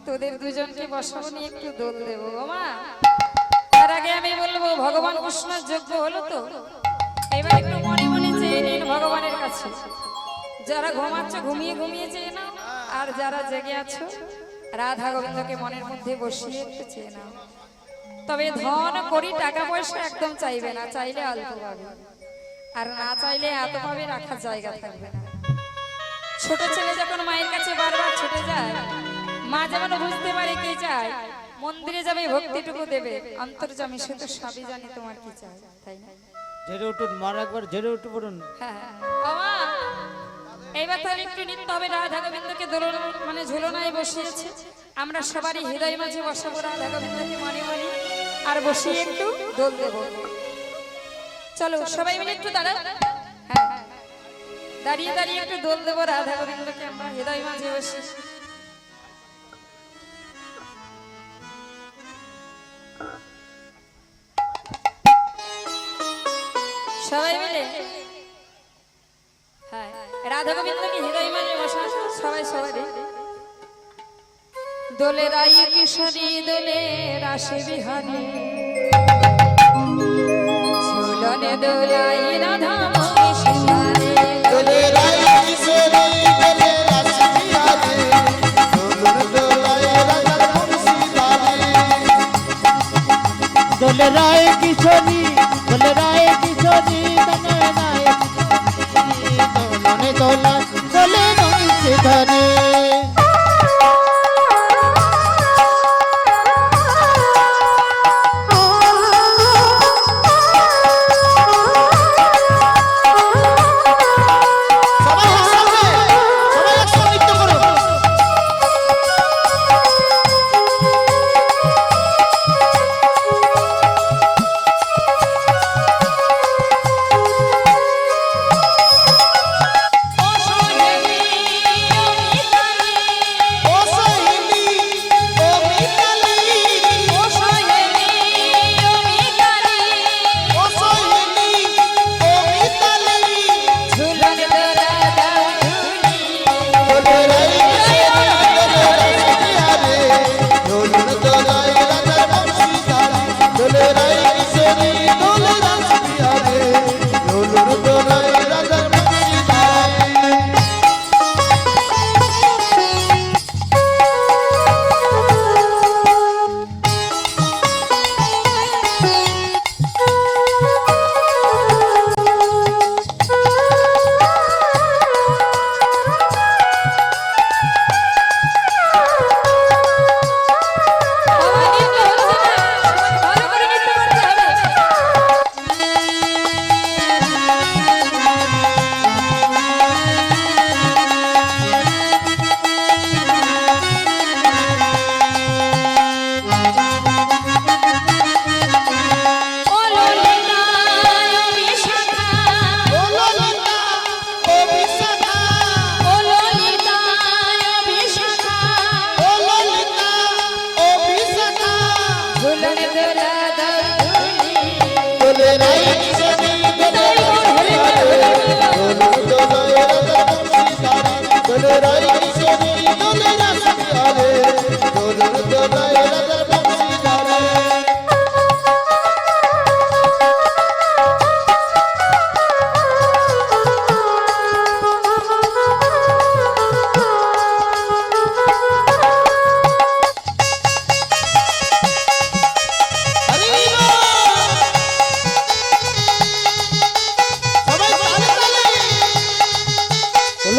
তোদের দুজনকে বসাবো, নিয়ে একটু দোল দেবো গো মা। তার আগে আমি বলবো, ভগবান কৃষ্ণের যজ্ঞ হলো তো, এবার একটু মনে মনে চেয়ে নিন ভগবানের কাছে। যারা ঘুমাচ্ছ ঘুমিয়ে ঘুমিয়ে চেয়ে নাও, আর যারা জেগে আছো রাধা গোবিন্দকে মনের মধ্যে বসিয়ে একটু চেয়ে নাও। তবে ধন করি টাকা পয়সা একদম চাইবে না, চাইলে অল্প পাবে, আর না চাইলে এত পাবে রাখার জায়গা থাকবে না। ছোট ছেলে যখন মায়ের কাছে বারবার ছুটে যায়, মা যেমন বুঝতে পারে কে চায়, মন্দিরে যাবে ভক্তিটুকু দেবে, অন্তর্যামী সে তো সবই জানে তোমার কি চাই, তাই না? জেরে উঠুন, মার একবার জেরে উঠে পড়ুন। হ্যাঁ, বাবা এইবার তাহলে একটু নিতে হবে। রাধা গোবিন্দকে দোলন মানে ঝুলনায় বসিয়েছে, আমরা সবারই হৃদয় মাঝে বসাবো রাধা গোবিন্দকে মনে মনে, আর বসিয়ে একটু দোল দেব। চলো সবাই মিলে একটু দাঁড়াও, হ্যাঁ দাঁড়িয়ে দাঁড়িয়ে একটু দোল দেবো রাধা গোবিন্দকে আমরা হৃদয় মাঝে বসে। সবাই মিলে হ্যাঁ রাধা গোবিন্দকে হৃদয় মাঝে বসা, সবাই সবাই দোলে রাই কিশোরী দোলে রাশি বিহারী, ঝুলনে দোলাই রাধা মহিষারে, দোলে রাই কিশোরী দোলে রাশি বিহারী, ঝুলনে দোলাই রাধা মহিষারে। দোলে রায় কিশোরী, দোলে রায় কিশোরী, দোলে রায় কিশোরী, দোলনে দোলা দোলে নইছে ধরে।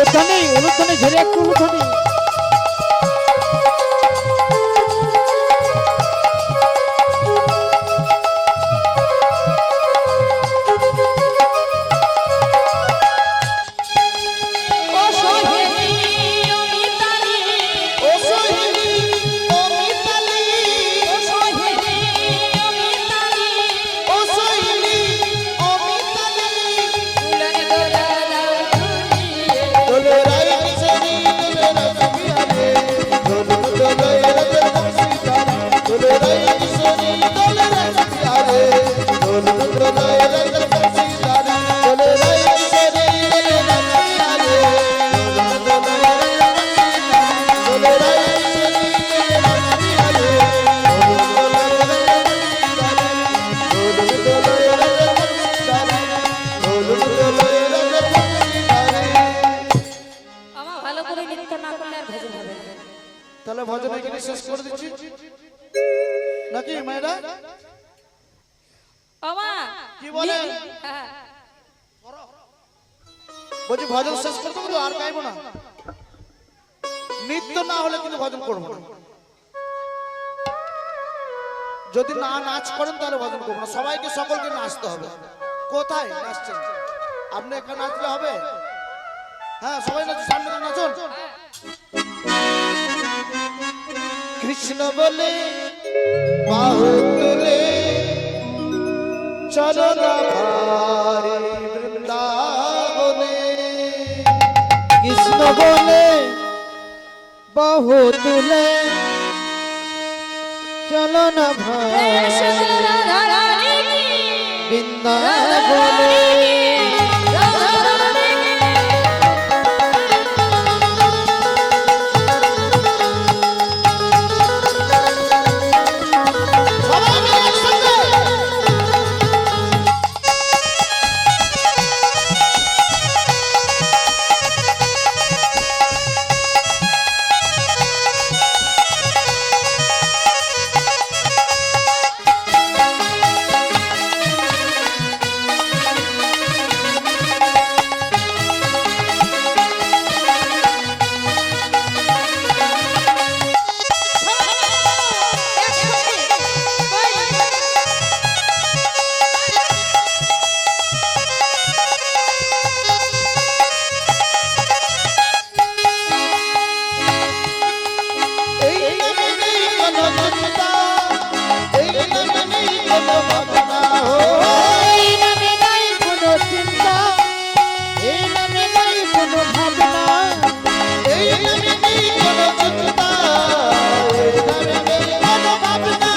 উলুধ্বনি ঝেড়ে একটু উলুধ্বনি। ও সোহেলি ও মিতালি ও সোহিনী ও মিতালি ও সোহেলি ও মিতালি ও সোহিনী ও মিতালি দুলন দোলালা দুলিয়ে দোলে রাই কিশোরী দোলে রাসবিহারে দোলে দোলে রাজা সীতারা দোলে রাই কিশোরী দোলে রাসবিহারে দোলে দোলে রাজা সীতারা দোলে রাই কিশোরী দোলে রাসবিহারে দোলে দোলে রাই কিশোরী দোলে রাসবিহারে দোলে দোলে রাজা সীতারা দোলে দোলে রাজা সীতারা। আমার ভালো করে নৃত্য না করলে আর ভজন হবে না। তাহলে ভজন এখানে শেষ করে দিচ্ছি নাকি মায়েরা? আমা কি বলে? হ্যাঁ। বলছি ভজন শেষ করতে বলো, আর গাইবো না। নৃত্য না হলে কিন্তু ভজন করবো না। যদি না নাচ করেন তাহলে ভজন করবো না। সবাইকে সকলকে নাচতে হবে। কোথায় নাচছেন? আপনি একা নাচলে হবে? হ্যাঁ, সবাই নাচুন, সামনে থেকে নাচুন। কৃষ্ণ বলে বাহু তুলে চলো না ভাই বৃন্দাবনে। কৃষ্ণ বলে বহু তুলে চলো না ভাই রাধা রানী কি বৃন্দাবনে। রাধা রানী কি সবাই মিলে একসাথে। এই নামে নেই কোনো চিন্তা, এই নামে নেই কোনো ভাবনা। এই নামে নাই কোনো চিন্তা, এই নামে নাই কোনো ভাবনা, এই নামে নেই কোনো চিন্তা, এই নামে নেই কোনো ভাবনা।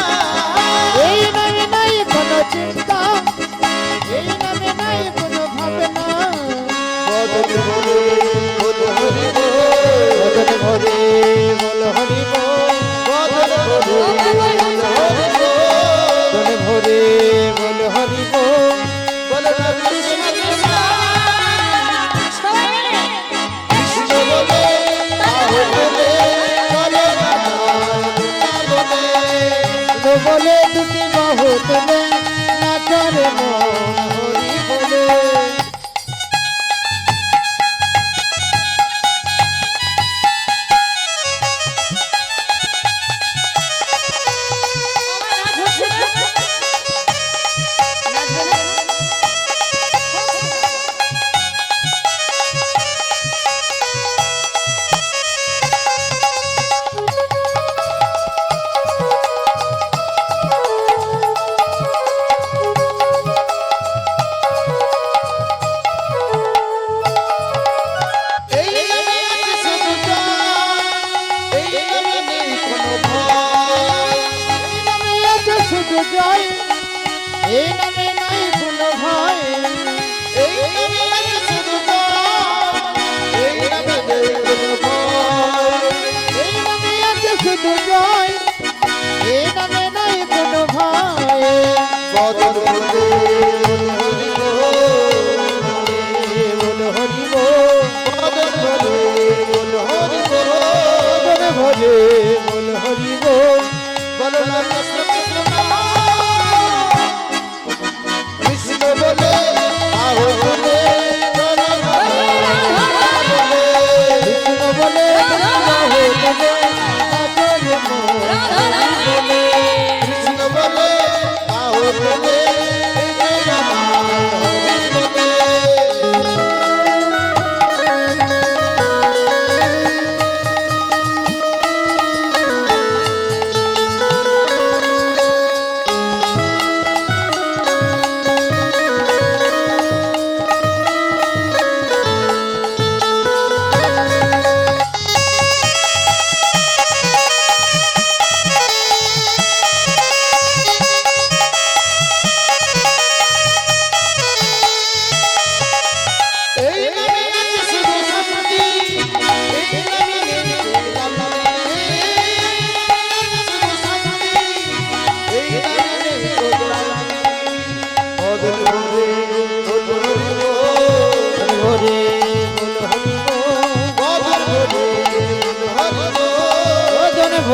এই নামে নাই কোনো চিন্তা, এই নামে নাই কোনো ভাবনা। বদন ভরে বল হরি বল, ভজন ভরে বল হরি বল, বদন ভরে বল হরি বল। ভজন ভরে বল হরি বল। বল না কৃষ্ণ কৃষ্ণ, সবাই মিলে কৃষ্ণ বলে বাহু তুলে চলো না ভাই বৃন্দাবনে। তো বলে দুটি বাহু তুলে নাচরে মন হরি বলে। আমার নাচ হচ্ছে না নাচবে না এই নামে আছে শুধু জয়, এই নামে নেই কোনো ভয়। এই নামে আছে শুধু জয়, এই নামে নাই কোনো ভয়। এই নামে আছে শুধু জয়, এই নামে নেই কোনো ভয়। এই নামে আছে শুধু জয়, এই নামে নাই কোনো ভয়। বদন ভরে বল হরি বল, বল হরি বল, বদন ভরে বল হরি বল। বদন ভরে বল হরি বল। বল না কৃষ্ণ কৃষ্ণ, কৃষ্ণ বলে বাহু তুলে চলো না ভাই বৃন্দাবনে।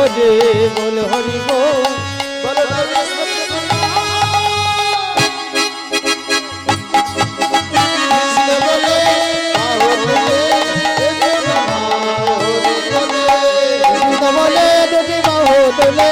ভোজে বল হরি বল বলো হরি কৃষ্ণ বলে আহো বলে হরি বলে বলে দুটি বাহু তোলে